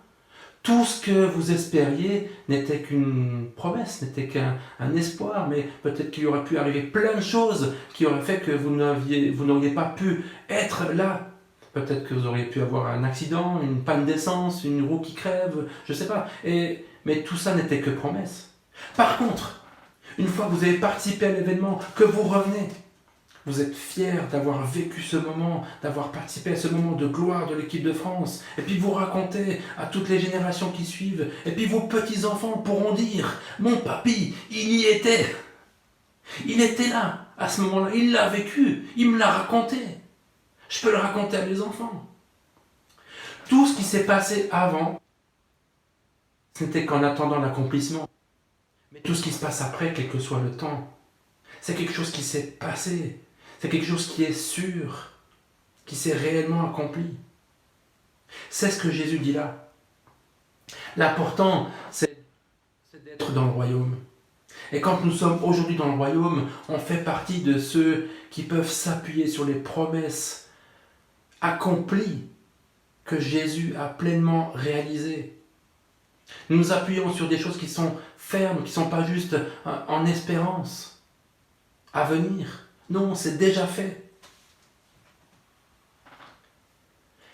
tout ce que vous espériez n'était qu'une promesse, n'était qu'un espoir, mais peut-être qu'il y aurait pu arriver plein de choses qui auraient fait que vous n'auriez pas pu être là. Peut-être que vous auriez pu avoir un accident, une panne d'essence, une roue qui crève, je ne sais pas. Mais tout ça n'était que promesse. Par contre, une fois que vous avez participé à l'événement, que vous revenez, vous êtes fiers d'avoir vécu ce moment, d'avoir participé à ce moment de gloire de l'équipe de France, et puis vous racontez à toutes les générations qui suivent, et puis vos petits-enfants pourront dire « Mon papy, il y était. Il était là, à ce moment-là, il l'a vécu, il me l'a raconté. Je peux le raconter à mes enfants. Tout ce qui s'est passé avant, ce n'était qu'en attendant l'accomplissement. Mais tout ce qui se passe après, quel que soit le temps, c'est quelque chose qui s'est passé. C'est quelque chose qui est sûr, qui s'est réellement accompli. C'est ce que Jésus dit là. L'important, c'est d'être dans le royaume. Et quand nous sommes aujourd'hui dans le royaume, on fait partie de ceux qui peuvent s'appuyer sur les promesses accomplies que Jésus a pleinement réalisées. Nous nous appuyons sur des choses qui sont fermes, qui ne sont pas juste en espérance à venir. Non, c'est déjà fait.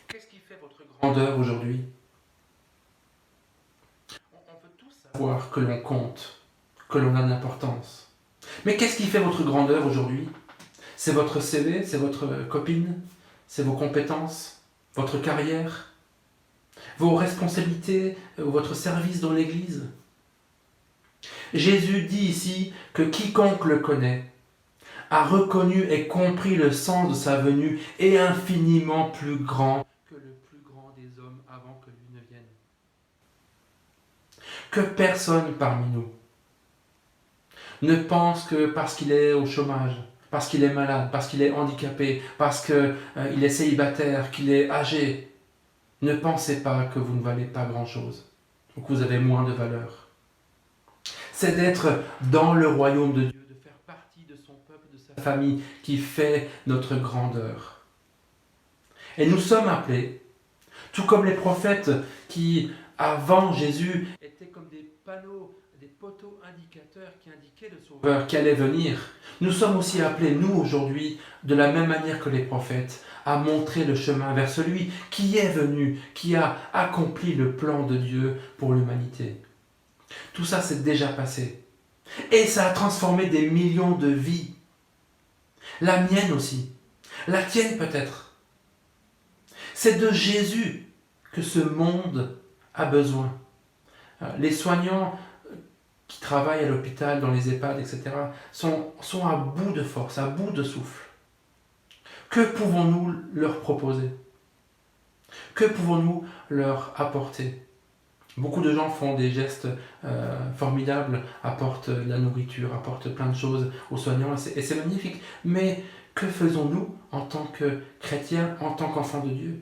Qu'est-ce qui fait votre grandeur aujourd'hui? On veut tous savoir que l'on compte, que l'on a de l'importance. Mais qu'est-ce qui fait votre grandeur aujourd'hui? C'est votre CV, c'est votre copine, c'est vos compétences, votre carrière, vos responsabilités, votre service dans l'Église. Jésus dit ici que quiconque le connaît a reconnu et compris le sens de sa venue et infiniment plus grand que le plus grand des hommes avant que lui ne vienne. Que personne parmi nous ne pense que parce qu'il est au chômage, parce qu'il est malade, parce qu'il est handicapé, parce qu'il est célibataire, qu'il est âgé, ne pensez pas que vous ne valez pas grand-chose ou que vous avez moins de valeur. C'est d'être dans le royaume de Dieu, de faire partie de son peuple, de sa famille, qui fait notre grandeur. Et nous sommes appelés, tout comme les prophètes qui, avant Jésus, étaient comme des panneaux, des poteaux indicateurs qui indiquaient le Sauveur qui allait venir. Nous sommes aussi appelés, nous aujourd'hui, de la même manière que les prophètes, à montrer le chemin vers celui qui est venu, qui a accompli le plan de Dieu pour l'humanité. Tout ça s'est déjà passé. Et ça a transformé des millions de vies. La mienne aussi. La tienne peut-être. C'est de Jésus que ce monde a besoin. Les soignants qui travaillent à l'hôpital, dans les EHPAD, etc., sont à bout de force, à bout de souffle. Que pouvons-nous leur proposer? Que pouvons-nous leur apporter? Beaucoup de gens font des gestes formidables, apportent de la nourriture, apportent plein de choses aux soignants, et c'est magnifique. Mais que faisons-nous en tant que chrétiens, en tant qu'enfants de Dieu?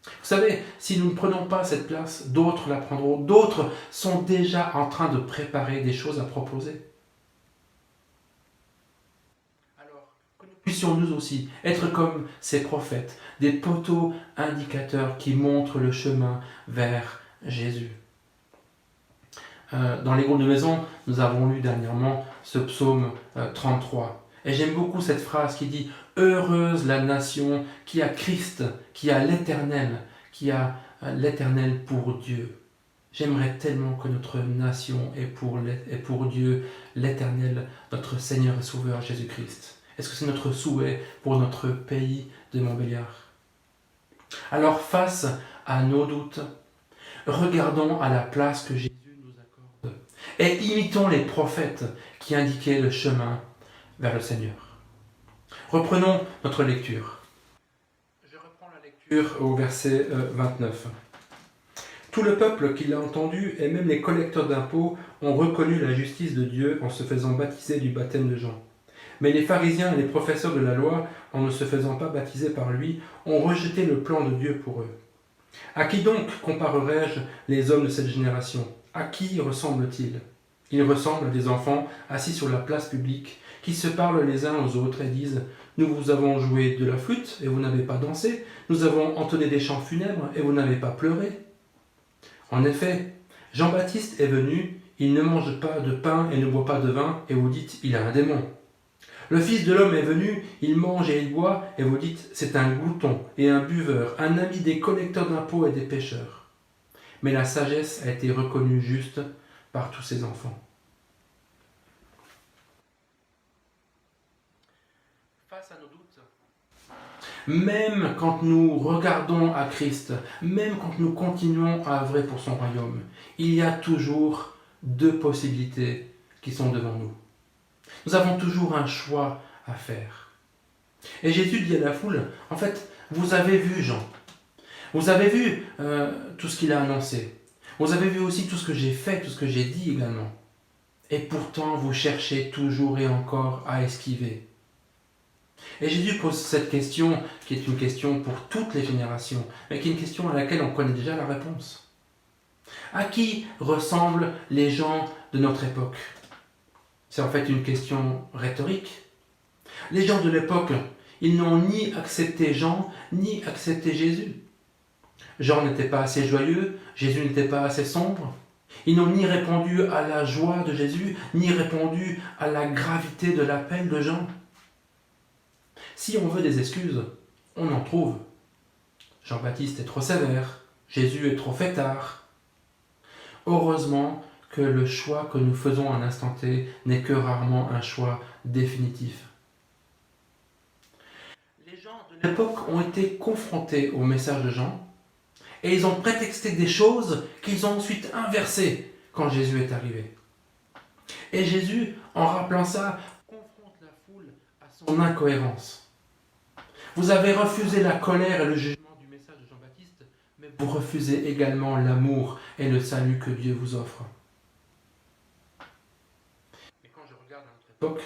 Vous savez, si nous ne prenons pas cette place, d'autres la prendront. D'autres sont déjà en train de préparer des choses à proposer. Alors, que nous puissions nous aussi être comme ces prophètes, des poteaux indicateurs qui montrent le chemin vers Jésus. Dans les groupes de maison, nous avons lu dernièrement ce psaume 33. Et j'aime beaucoup cette phrase qui dit « Heureuse la nation qui a Christ, qui a l'Éternel pour Dieu. » J'aimerais tellement que notre nation ait pour Dieu l'Éternel, notre Seigneur et Sauveur Jésus-Christ. Est-ce que c'est notre souhait pour notre pays de Montbéliard? Alors face à nos doutes, regardons à la place que Jésus nous accorde et imitons les prophètes qui indiquaient le chemin vers le Seigneur. Reprenons notre lecture. Je reprends la lecture au verset 29. Tout le peuple qui l'a entendu, et même les collecteurs d'impôts, ont reconnu la justice de Dieu en se faisant baptiser du baptême de Jean. Mais les pharisiens et les professeurs de la loi, en ne se faisant pas baptiser par lui, ont rejeté le plan de Dieu pour eux. À qui donc comparerai-je les hommes de cette génération? À qui ressemblent-ils? Ils ressemblent à des enfants assis sur la place publique, qui se parlent les uns aux autres et disent « Nous vous avons joué de la flûte et vous n'avez pas dansé, nous avons entonné des chants funèbres et vous n'avez pas pleuré. » En effet, Jean-Baptiste est venu, il ne mange pas de pain et ne boit pas de vin, et vous dites « Il a un démon. » Le Fils de l'homme est venu, il mange et il boit, et vous dites « C'est un glouton et un buveur, un ami des collecteurs d'impôts et des pécheurs. » Mais la sagesse a été reconnue juste par tous ses enfants. Face à nos doutes, même quand nous regardons à Christ, même quand nous continuons à œuvrer pour son royaume, il y a toujours deux possibilités qui sont devant nous. Nous avons toujours un choix à faire. Et Jésus dit à la foule, en fait, Vous avez vu Jean. Vous avez vu tout ce qu'il a annoncé. Vous avez vu aussi tout ce que j'ai fait, tout ce que j'ai dit également. Et pourtant, vous cherchez toujours et encore à esquiver. Et Jésus pose cette question, qui est une question pour toutes les générations, mais qui est une question à laquelle on connaît déjà la réponse. À qui ressemblent les gens de notre époque? C'est en fait une question rhétorique. Les gens de l'époque, ils n'ont ni accepté Jean, ni accepté Jésus. Jean n'était pas assez joyeux, Jésus n'était pas assez sombre. Ils n'ont ni répondu à la joie de Jésus, ni répondu à la gravité de l'appel de Jean. Si on veut des excuses, on en trouve. Jean-Baptiste est trop sévère, Jésus est trop fêtard. Heureusement que le choix que nous faisons à un instant T n'est que rarement un choix définitif. Les gens de l'époque ont été confrontés au message de Jean et ils ont prétexté des choses qu'ils ont ensuite inversées quand Jésus est arrivé. Et Jésus, en rappelant ça, confronte la foule à son incohérence. Vous avez refusé la colère et le jugement du message de Jean-Baptiste, mais vous refusez également l'amour et le salut que Dieu vous offre. Mais quand je regarde à notre époque,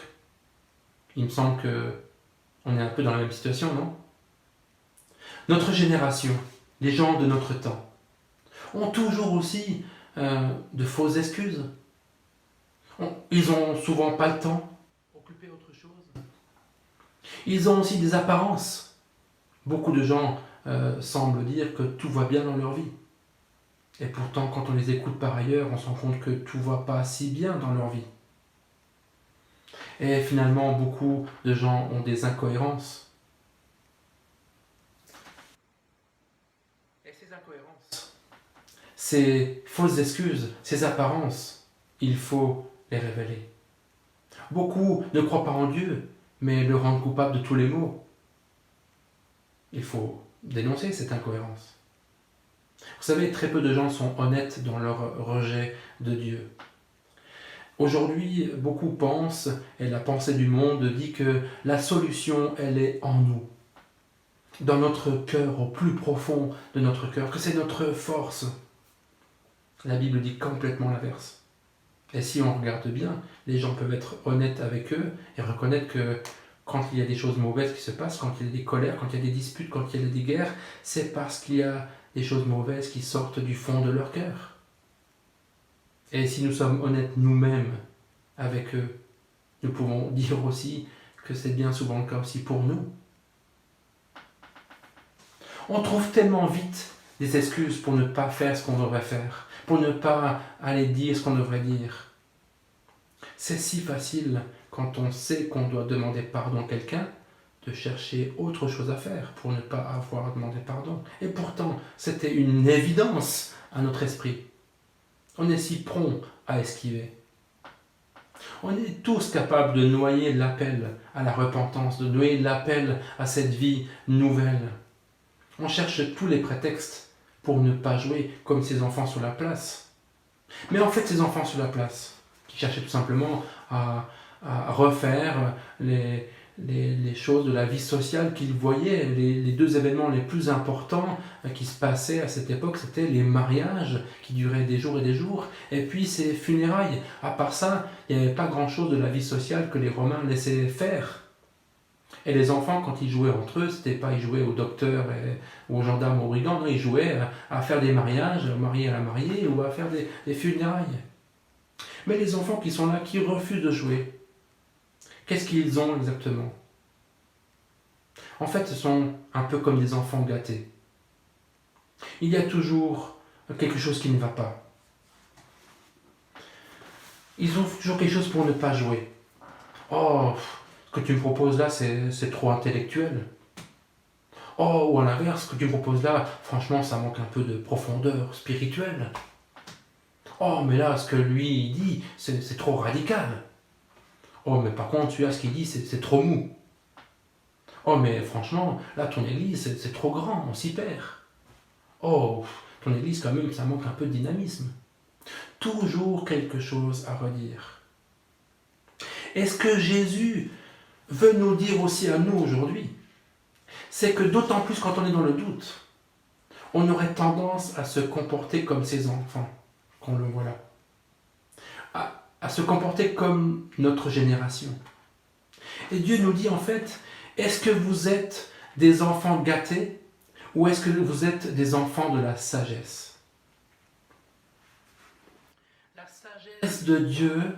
il me semble qu'on est un peu dans la même situation, non? Notre génération, les gens de notre temps, ont toujours aussi de fausses excuses. Ils ont souvent pas le temps, occupés autre chose. Ils ont aussi des apparences. Beaucoup de gens semblent dire que tout va bien dans leur vie. Et pourtant, quand on les écoute par ailleurs, on se rend compte que tout va pas si bien dans leur vie. Et finalement, beaucoup de gens ont des incohérences. Et ces incohérences, ces fausses excuses, ces apparences, il faut les révéler. Beaucoup ne croient pas en Dieu, mais le rendent coupable de tous les maux. Il faut dénoncer cette incohérence. Vous savez, très peu de gens sont honnêtes dans leur rejet de Dieu. Aujourd'hui, beaucoup pensent, et la pensée du monde dit que la solution, elle est en nous, dans notre cœur, au plus profond de notre cœur, que c'est notre force. La Bible dit complètement l'inverse. Et si on regarde bien, les gens peuvent être honnêtes avec eux et reconnaître que quand il y a des choses mauvaises qui se passent, quand il y a des colères, quand il y a des disputes, quand il y a des guerres, c'est parce qu'il y a des choses mauvaises qui sortent du fond de leur cœur. Et si nous sommes honnêtes nous-mêmes avec eux, nous pouvons dire aussi que c'est bien souvent le cas aussi pour nous. On trouve tellement vite des excuses pour ne pas faire ce qu'on devrait faire, pour ne pas aller dire ce qu'on devrait dire. C'est si facile, quand on sait qu'on doit demander pardon à quelqu'un, de chercher autre chose à faire pour ne pas avoir demandé pardon. Et pourtant, c'était une évidence à notre esprit. On est si prompt à esquiver. On est tous capables de noyer l'appel à la repentance, de noyer l'appel à cette vie nouvelle. On cherche tous les prétextes pour ne pas jouer comme ces enfants sur la place. Mais en fait, ces enfants sur la place, qui cherchaient tout simplement à refaire les choses de la vie sociale qu'ils voyaient, les deux événements les plus importants qui se passaient à cette époque, c'était les mariages qui duraient des jours et des jours, et puis ces funérailles. À part ça, il n'y avait pas grand-chose de la vie sociale que les Romains laissaient faire. Et les enfants, quand ils jouaient entre eux, c'était pas ils jouaient au docteur ou aux gendarmes, aux brigands, non, ils jouaient à faire des mariages, marier à la mariée, ou à faire des funérailles. Mais les enfants qui sont là, qui refusent de jouer, qu'est-ce qu'ils ont exactement? En fait, ce sont un peu comme des enfants gâtés. Il y a toujours quelque chose qui ne va pas. Ils ont toujours quelque chose pour ne pas jouer. Oh, ce que tu me proposes là, c'est trop intellectuel. Oh, ou à l'inverse, ce que tu me proposes là, franchement, ça manque un peu de profondeur spirituelle. Oh, mais là, ce que lui il dit, c'est trop radical. Oh, mais par contre, celui-là, ce qu'il dit, c'est trop mou. Oh, mais franchement, là, ton église, c'est trop grand, on s'y perd. Oh, ton église, quand même, ça manque un peu de dynamisme. Toujours quelque chose à redire. Est-ce que Jésus veut nous dire aussi à nous aujourd'hui? c'est que d'autant plus quand on est dans le doute, on aurait tendance à se comporter comme ses enfants, qu'on le voit là. À se comporter comme notre génération. Et Dieu nous dit en fait, est-ce que vous êtes des enfants gâtés ou est-ce que vous êtes des enfants de la sagesse? La sagesse de Dieu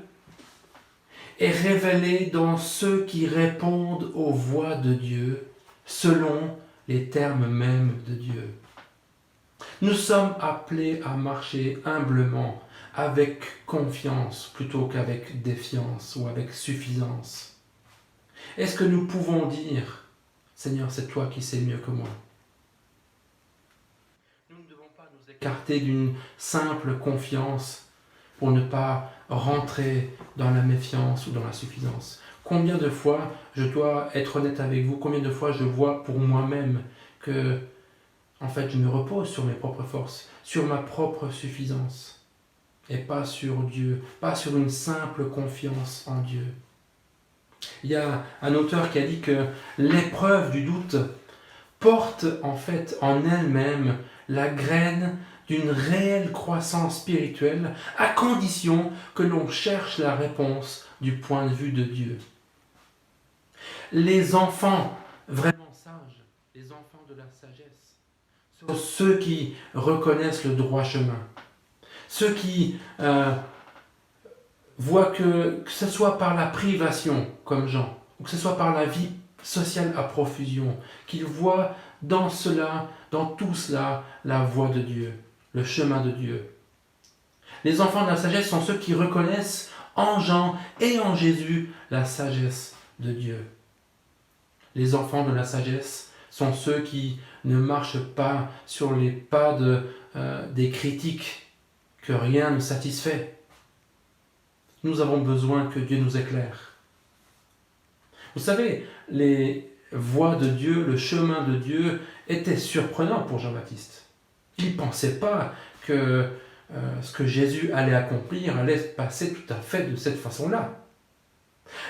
est révélée dans ceux qui répondent aux voix de Dieu selon les termes mêmes de Dieu. Nous sommes appelés à marcher humblement, avec confiance plutôt qu'avec défiance ou avec suffisance. Est-ce que nous pouvons dire, Seigneur, c'est toi qui sais mieux que moi? Nous ne devons pas nous écarter d'une simple confiance pour ne pas rentrer dans la méfiance ou dans la suffisance. Combien de fois, je dois être honnête avec vous, combien de fois je vois pour moi-même que, en fait, je me repose sur mes propres forces, sur ma propre suffisance, et pas sur Dieu, pas sur une simple confiance en Dieu. Il y a un auteur qui a dit que l'épreuve du doute porte en fait en elle-même la graine d'une réelle croissance spirituelle à condition que l'on cherche la réponse du point de vue de Dieu. Les enfants vraiment sages, les enfants de la sagesse, sont ceux qui reconnaissent le droit chemin, ceux qui voient que ce soit par la privation, comme Jean, ou que ce soit par la vie sociale à profusion, qu'ils voient dans cela, dans tout cela, la voie de Dieu, le chemin de Dieu. Les enfants de la sagesse sont ceux qui reconnaissent en Jean et en Jésus la sagesse de Dieu. Les enfants de la sagesse sont ceux qui ne marchent pas sur les pas des critiques, que rien ne satisfait. Nous avons besoin que Dieu nous éclaire. Vous savez, les voies de Dieu, le chemin de Dieu était surprenant pour Jean-Baptiste. Il ne pensait pas que ce que Jésus allait accomplir allait se passer tout à fait de cette façon-là.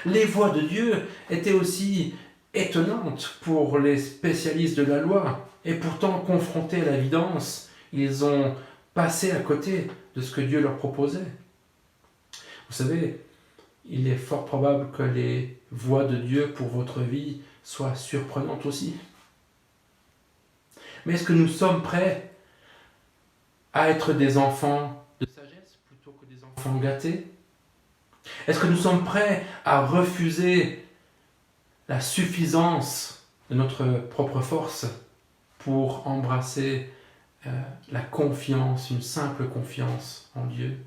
Les voies de Dieu étaient aussi étonnantes pour les spécialistes de la loi, et pourtant confrontés à l'évidence, ils ont passé à côté de ce que Dieu leur proposait. Vous savez, il est fort probable que les voies de Dieu pour votre vie soient surprenantes aussi. Mais est-ce que nous sommes prêts à être des enfants de sagesse plutôt que des enfants gâtés? Est-ce que nous sommes prêts à refuser la suffisance de notre propre force pour embrasser la confiance, une simple confiance en Dieu?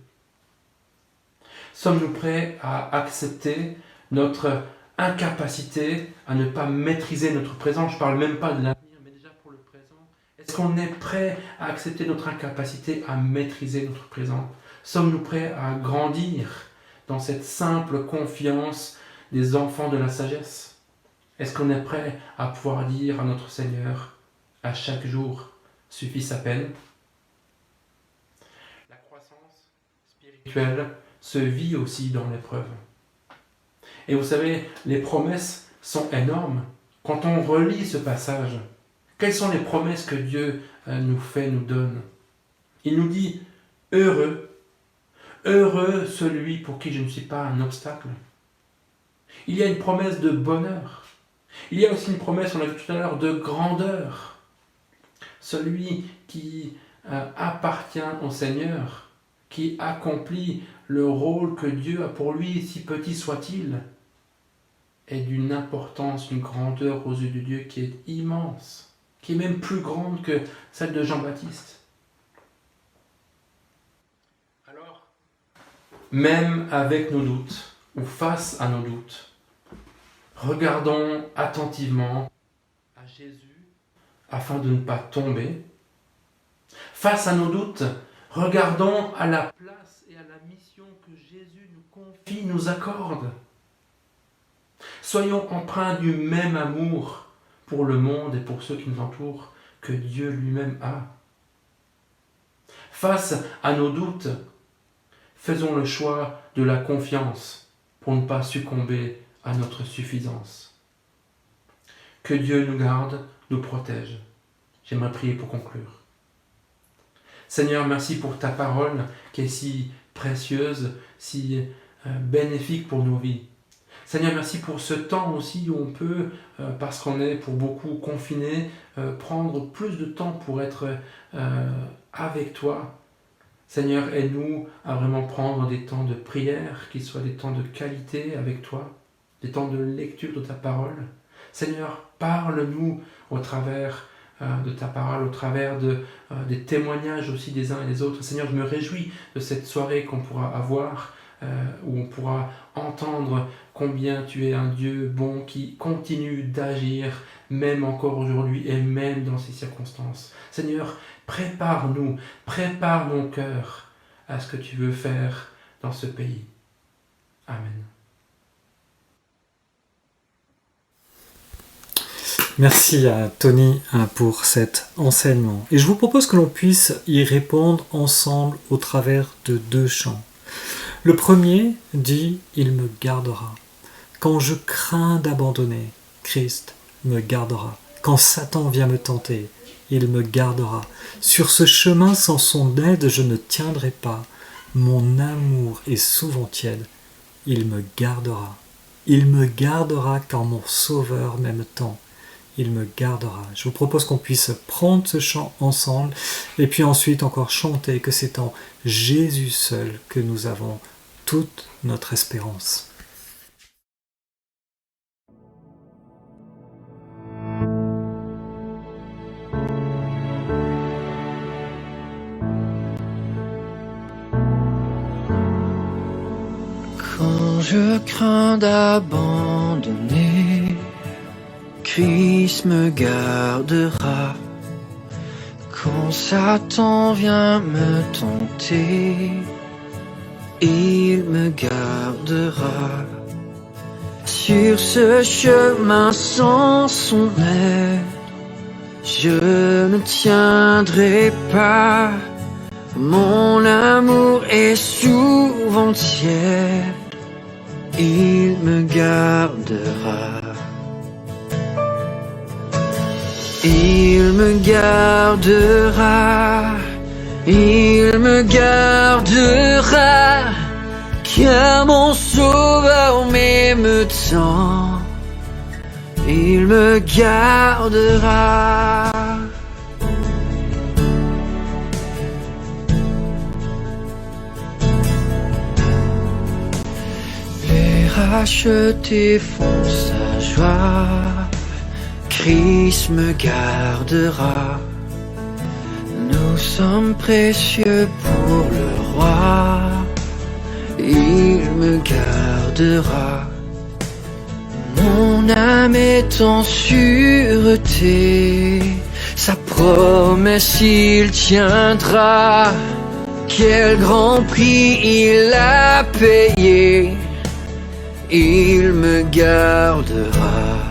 Sommes-nous prêts à accepter notre incapacité à ne pas maîtriser notre présent? Je ne parle même pas de l'avenir, mais déjà pour le présent. Est-ce qu'on est prêt à accepter notre incapacité à maîtriser notre présent? Sommes-nous prêts à grandir dans cette simple confiance des enfants de la sagesse? Est-ce qu'on est prêt à pouvoir dire à notre Seigneur, à chaque jour, suffit sa peine? La croissance spirituelle se vit aussi dans l'épreuve. Et vous savez, les promesses sont énormes. Quand on relit ce passage, quelles sont les promesses que Dieu nous fait, nous donne? Il nous dit, heureux, heureux celui pour qui je ne suis pas un obstacle. Il y a une promesse de bonheur. Il y a aussi une promesse, on l'a vu tout à l'heure, de grandeur. Celui qui appartient au Seigneur, qui accomplit le rôle que Dieu a pour lui, si petit soit-il, est d'une importance, d'une grandeur aux yeux de Dieu qui est immense, qui est même plus grande que celle de Jean-Baptiste. Alors, même avec nos doutes, ou face à nos doutes, regardons attentivement à Jésus afin de ne pas tomber. Face à nos doutes, regardons à la place et à la mission que Jésus nous confie, nous accorde. Soyons empreints du même amour pour le monde et pour ceux qui nous entourent que Dieu lui-même a. Face à nos doutes, faisons le choix de la confiance pour ne pas succomber à notre suffisance. Que Dieu nous garde, nous protège. J'aimerais prier pour conclure. Seigneur, merci pour ta parole qui est si précieuse, si bénéfique pour nos vies. Seigneur, merci pour ce temps aussi où on peut, parce qu'on est pour beaucoup confinés, prendre plus de temps pour être avec toi. Seigneur, aide-nous à vraiment prendre des temps de prière, qu'ils soient des temps de qualité avec toi, des temps de lecture de ta parole. Seigneur, parle-nous au travers de ta parole, au travers des témoignages aussi des uns et des autres. Seigneur, je me réjouis de cette soirée qu'on pourra avoir, où on pourra entendre combien tu es un Dieu bon qui continue d'agir, même encore aujourd'hui et même dans ces circonstances. Seigneur, prépare-nous, prépare mon cœur à ce que tu veux faire dans ce pays. Amen. Merci à Tony pour cet enseignement. Et je vous propose que l'on puisse y répondre ensemble au travers de 2 chants. Le premier dit « Il me gardera ». Quand je crains d'abandonner, Christ me gardera. Quand Satan vient me tenter, il me gardera. Sur ce chemin sans son aide, je ne tiendrai pas. Mon amour est souvent tiède. Il me gardera. Il me gardera quand mon Sauveur m'aime tant. Il me gardera. Je vous propose qu'on puisse prendre ce chant ensemble et puis ensuite encore chanter que c'est en Jésus seul que nous avons toute notre espérance. Quand je crains d'abandonner, Christ me gardera. Quand Satan vient me tenter, il me gardera. Sur ce chemin sans son aide, je ne tiendrai pas. Mon amour est souvent tiède, il me gardera. Il me gardera, il me gardera, car mon Sauveur m'aime tant, il me gardera. Les rachetés font sa joie, Christ me gardera. Nous sommes précieux pour le roi, il me gardera. Mon âme est en sûreté, sa promesse il tiendra. Quel grand prix il a payé, il me gardera.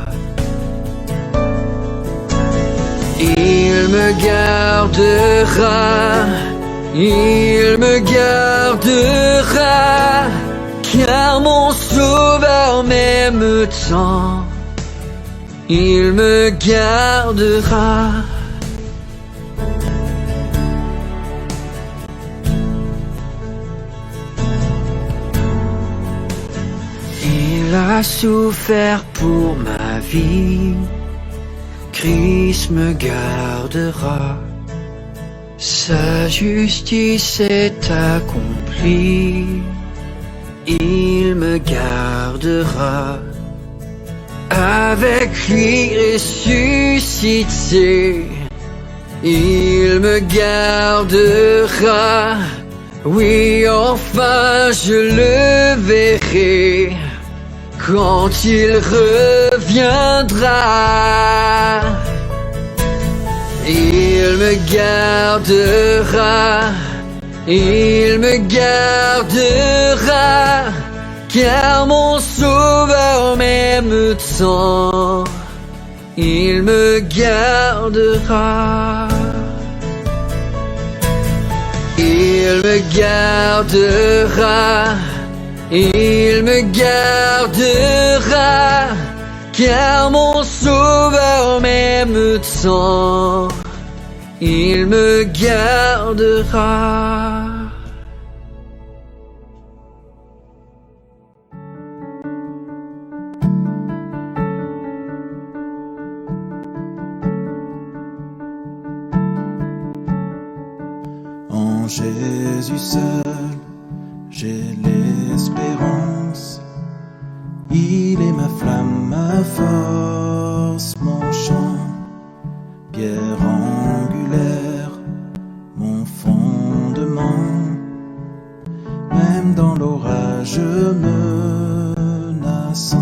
Il me gardera, il me gardera, car mon Sauveur m'aime tant, il me gardera. Il a souffert pour ma vie, Christ me gardera. Sa justice est accomplie, il me gardera. Avec lui ressuscité, il me gardera. Oui, enfin je le verrai quand il reviendra. Il me gardera, il me gardera, car mon Sauveur m'aime tant, il me gardera. Il me gardera, il me gardera, car mon sauveur m'aime tant, il me gardera. En Jésus seul, j'ai l'espérance. Il est ma flamme, ma force, mon chant, pierre angulaire, mon fondement. Même dans l'orage menaçant,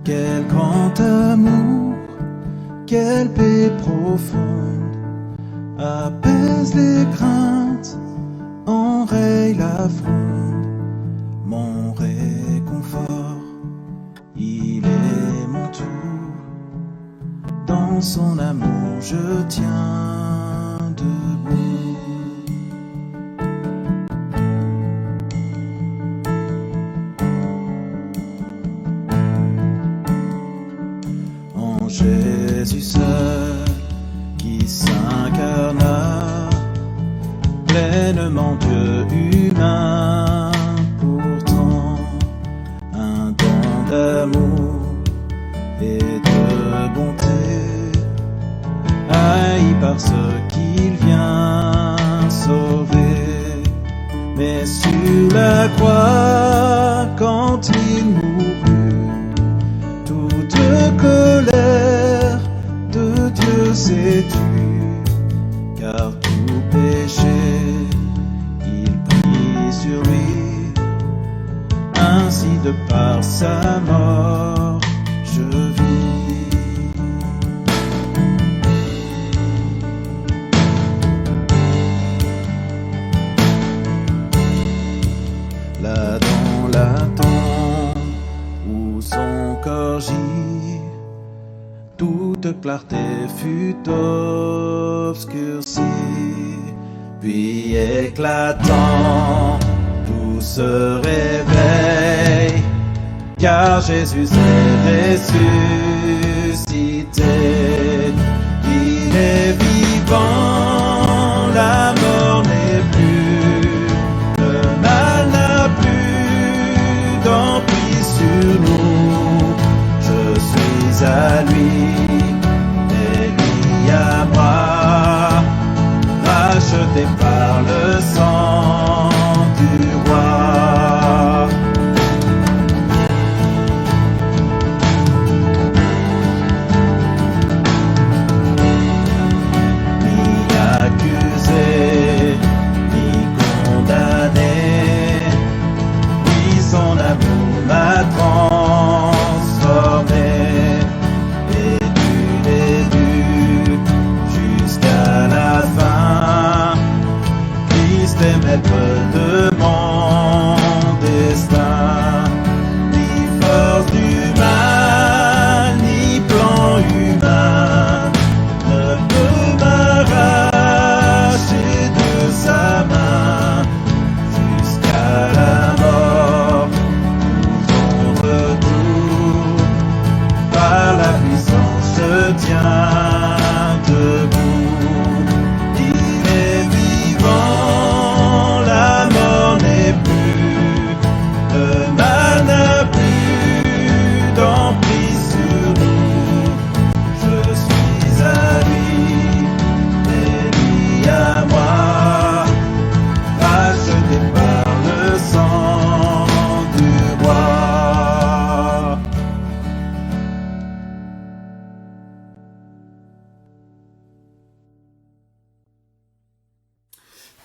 quel grand amour, quelle paix profonde, apaise les craintes, enraye la fronde. Mon réconfort, il est mon tout. Dans son amour, je tiens debout. En Jésus seul, qui s'incarna, pleinement Dieu humain, pourtant un don d'amour et de bonté, haï par ceux qu'il vient sauver. Mais sur la croix, quand il mourut, toute colère de Dieu s'est tue, car tout péché il prit sur lui. Ainsi de par sa mort je vis. Là dans la tombe où son corps gît, toute clarté fut obscurcie, puis éclatant, tout se réveille, car Jésus est ressuscité. Il est vivant, la mort n'est plus, le mal n'a plus d'emprise sur nous. Je suis à lui, et lui à moi, racheté par le sang du roi. Ni accusé, ni condamné, ni son amour m'a transformé. Et du début jusqu'à la fin, Christ est maître de mon destin. Ni force du mal, ni plan humain ne peut m'arracher de sa main. Jusqu'à la mort, ou son retour, par la puissance je tiens debout. Il est vivant, la mort n'est plus, le mal n'a plus d'emprise sur nous. Je suis à lui, et lui à moi, racheté par le sang du roi.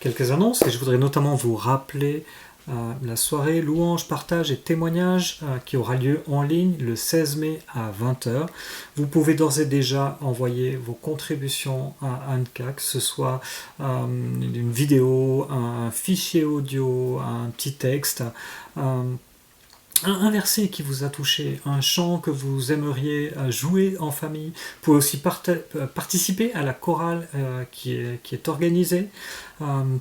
Quelques annonces, et je voudrais notamment vous rappeler la soirée louange, partage et témoignage qui aura lieu en ligne le 16 mai à 20h. Vous pouvez d'ores et déjà envoyer vos contributions à Anka, que ce soit une vidéo, un fichier audio, un petit texte, un verset qui vous a touché, un chant que vous aimeriez jouer en famille. Vous pouvez aussi participer à la chorale qui est organisée.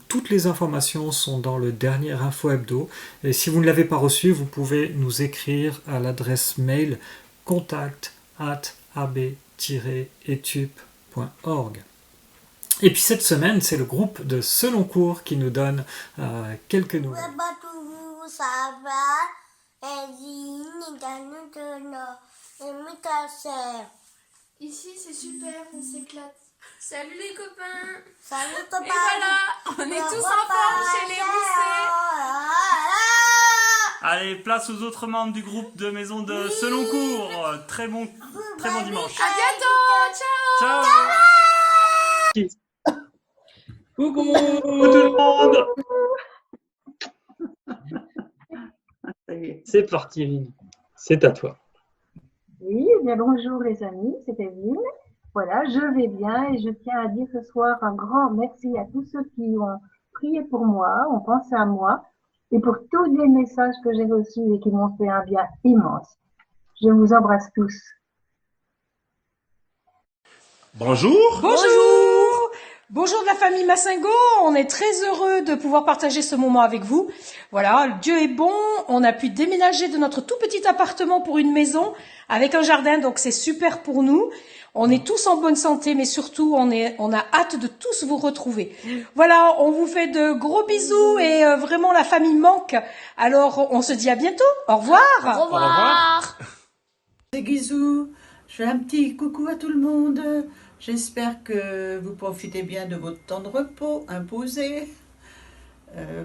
Toutes les informations sont dans le dernier info hebdo. Et si vous ne l'avez pas reçu, vous pouvez nous écrire à l'adresse mail contact@ab-etup.org. Et puis cette semaine, c'est le groupe de Selon Cours qui nous donne quelques nouvelles. Ici c'est super, on s'éclate. Salut les copains. Salut Et voilà, on est tous en forme chez les Rousset. Allez, place aux autres membres du groupe de Maison de Selon Cours. Très bon dimanche. À bientôt, ciao. Ciao. Coucou Tout le monde. Ça y est. C'est parti, Evelyne. C'est à toi. Oui, eh bien bonjour les amis, c'est Evelyne. Voilà, je vais bien et je tiens à dire ce soir un grand merci à tous ceux qui ont prié pour moi, ont pensé à moi et pour tous les messages que j'ai reçus et qui m'ont fait un bien immense. Je vous embrasse tous. Bonjour. Bonjour! Bonjour de la famille Massingo, on est très heureux de pouvoir partager ce moment avec vous. Voilà, Dieu est bon, on a pu déménager de notre tout petit appartement pour une maison avec un jardin, donc c'est super pour nous. On est tous en bonne santé, mais surtout on a hâte de tous vous retrouver. Voilà, on vous fait de gros bisous et vraiment la famille manque. Alors on se dit à bientôt, au revoir! Au revoir. C'est Guizou. Je fais un petit coucou à tout le monde. J'espère que vous profitez bien de votre temps de repos imposé.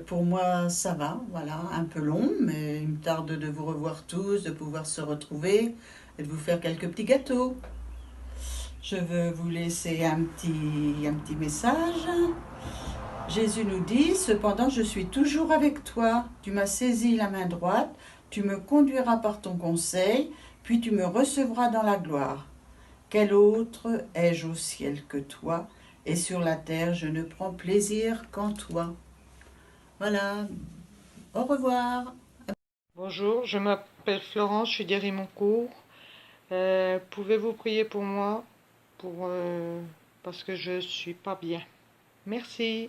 Pour moi, ça va, voilà, un peu long, mais il me tarde de vous revoir tous, de pouvoir se retrouver et de vous faire quelques petits gâteaux. Je veux vous laisser un petit message. Jésus nous dit, cependant, je suis toujours avec toi. Tu m'as saisi la main droite, tu me conduiras par ton conseil, puis tu me recevras dans la gloire. Quel autre ai-je au ciel que toi, et sur la terre je ne prends plaisir qu'en toi. Voilà, au revoir. Bonjour, je m'appelle Florence, je suis d'Hérimoncourt. Pouvez-vous prier pour moi parce que je suis pas bien. Merci.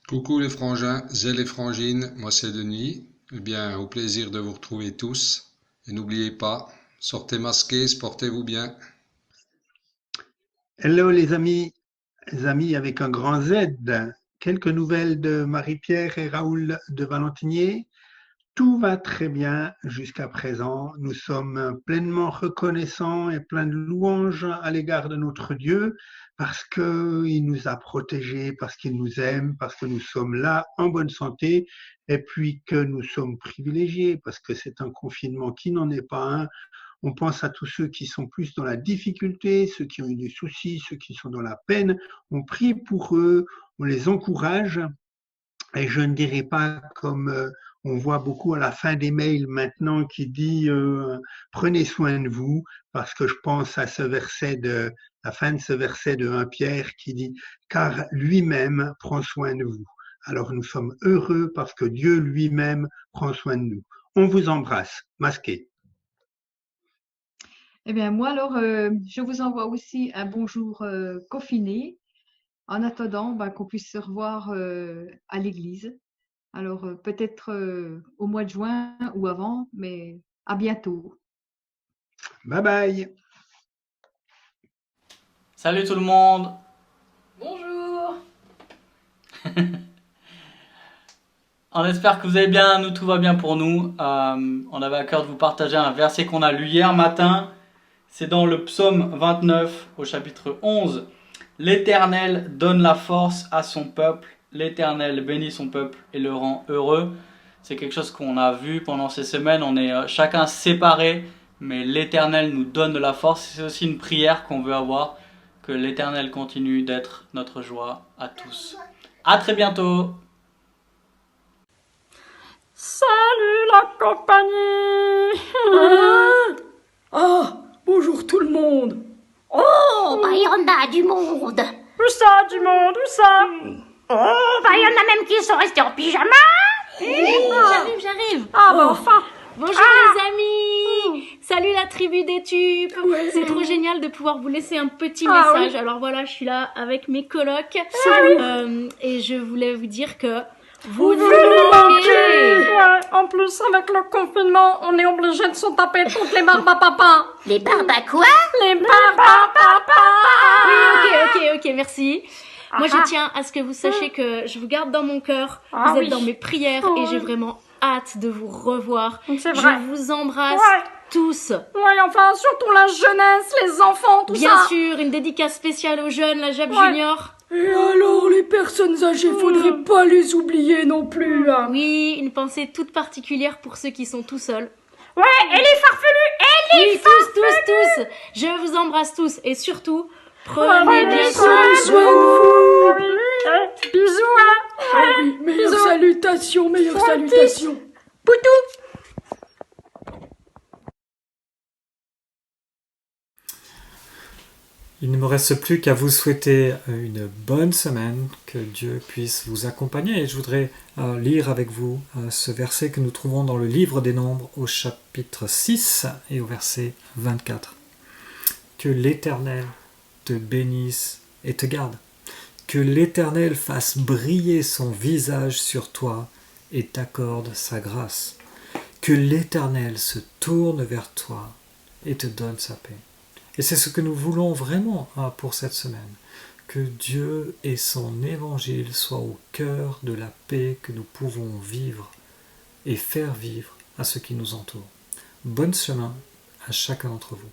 Coucou les frangins et les frangines, moi c'est Denis. Eh bien, au plaisir de vous retrouver tous. Et n'oubliez pas, sortez masqués, portez-vous bien. Hello les amis avec un grand Z. Quelques nouvelles de Marie-Pierre et Raoul de Valentinier. Tout va très bien jusqu'à présent. Nous sommes pleinement reconnaissants et pleins de louanges à l'égard de notre Dieu parce qu'il nous a protégés, parce qu'il nous aime, parce que nous sommes là en bonne santé et puis que nous sommes privilégiés parce que c'est un confinement qui n'en est pas un. On pense à tous ceux qui sont plus dans la difficulté, ceux qui ont eu des soucis, ceux qui sont dans la peine. On prie pour eux, on les encourage. Et je ne dirais pas comme on voit beaucoup à la fin des mails maintenant qui dit prenez soin de vous, parce que je pense à ce verset la fin de ce verset de 1 Pierre qui dit car lui-même prend soin de vous. Alors nous sommes heureux parce que Dieu lui-même prend soin de nous. On vous embrasse, masqué. Eh bien, moi, alors, je vous envoie aussi un bonjour confiné, en attendant qu'on puisse se revoir à l'église. Alors, peut-être au mois de juin ou avant, mais à bientôt. Bye bye. Salut tout le monde. Bonjour. On espère que vous allez bien, nous tout va bien pour nous. On avait à cœur de vous partager un verset qu'on a lu hier matin. C'est dans le psaume 29 au chapitre 11. L'Éternel donne la force à son peuple. L'Éternel bénit son peuple et le rend heureux. C'est quelque chose qu'on a vu pendant ces semaines. On est chacun séparés, mais l'Éternel nous donne de la force. C'est aussi une prière qu'on veut avoir, que l'Éternel continue d'être notre joie à tous. À très bientôt. Salut la compagnie. Bonjour tout le monde. Oh, bah il y en a du monde. Où ça, du monde, où ça? Oh, bah il y en a même qui sont restés en pyjama. J'arrive. Ah, bah enfin. Bonjour les amis. Salut la tribu des tubes. C'est trop génial de pouvoir vous laisser un petit message. Oui. Alors voilà, je suis là avec mes colocs. Salut. Et je voulais vous dire que Vous nous Ouais, manquez. en plus, avec le confinement, on est obligé de se taper toutes les barbes à papa. Les barbes à quoi? Les barbes à papa. Oui, ok, merci. Moi, je tiens à ce que vous sachiez que je vous garde dans mon cœur. Ah Vous êtes oui. dans mes prières et j'ai vraiment hâte de vous revoir. C'est vrai. Je vous embrasse tous. Ouais, enfin, surtout la jeunesse, les enfants, tout Bien ça. sûr, une dédicace spéciale aux jeunes, la JAB Ouais. Junior. Et alors, les personnes âgées, faudrait pas les oublier non plus. Hein. Oui, une pensée toute particulière pour ceux qui sont tout seuls. Ouais, et les farfelus, et les Oui, tous. Je vous embrasse tous et surtout, prenez bien Prenez soin de vous. Oui. Bisous, hein. Ah oui, meilleures salutations. Poutou. Il ne me reste plus qu'à vous souhaiter une bonne semaine, que Dieu puisse vous accompagner. Et je voudrais lire avec vous ce verset que nous trouvons dans le livre des Nombres au chapitre 6 et au verset 24. Que l'Éternel te bénisse et te garde. Que l'Éternel fasse briller son visage sur toi et t'accorde sa grâce. Que l'Éternel se tourne vers toi et te donne sa paix. Et c'est ce que nous voulons vraiment pour cette semaine. Que Dieu et son évangile soient au cœur de la paix que nous pouvons vivre et faire vivre à ceux qui nous entourent. Bonne semaine à chacun d'entre vous.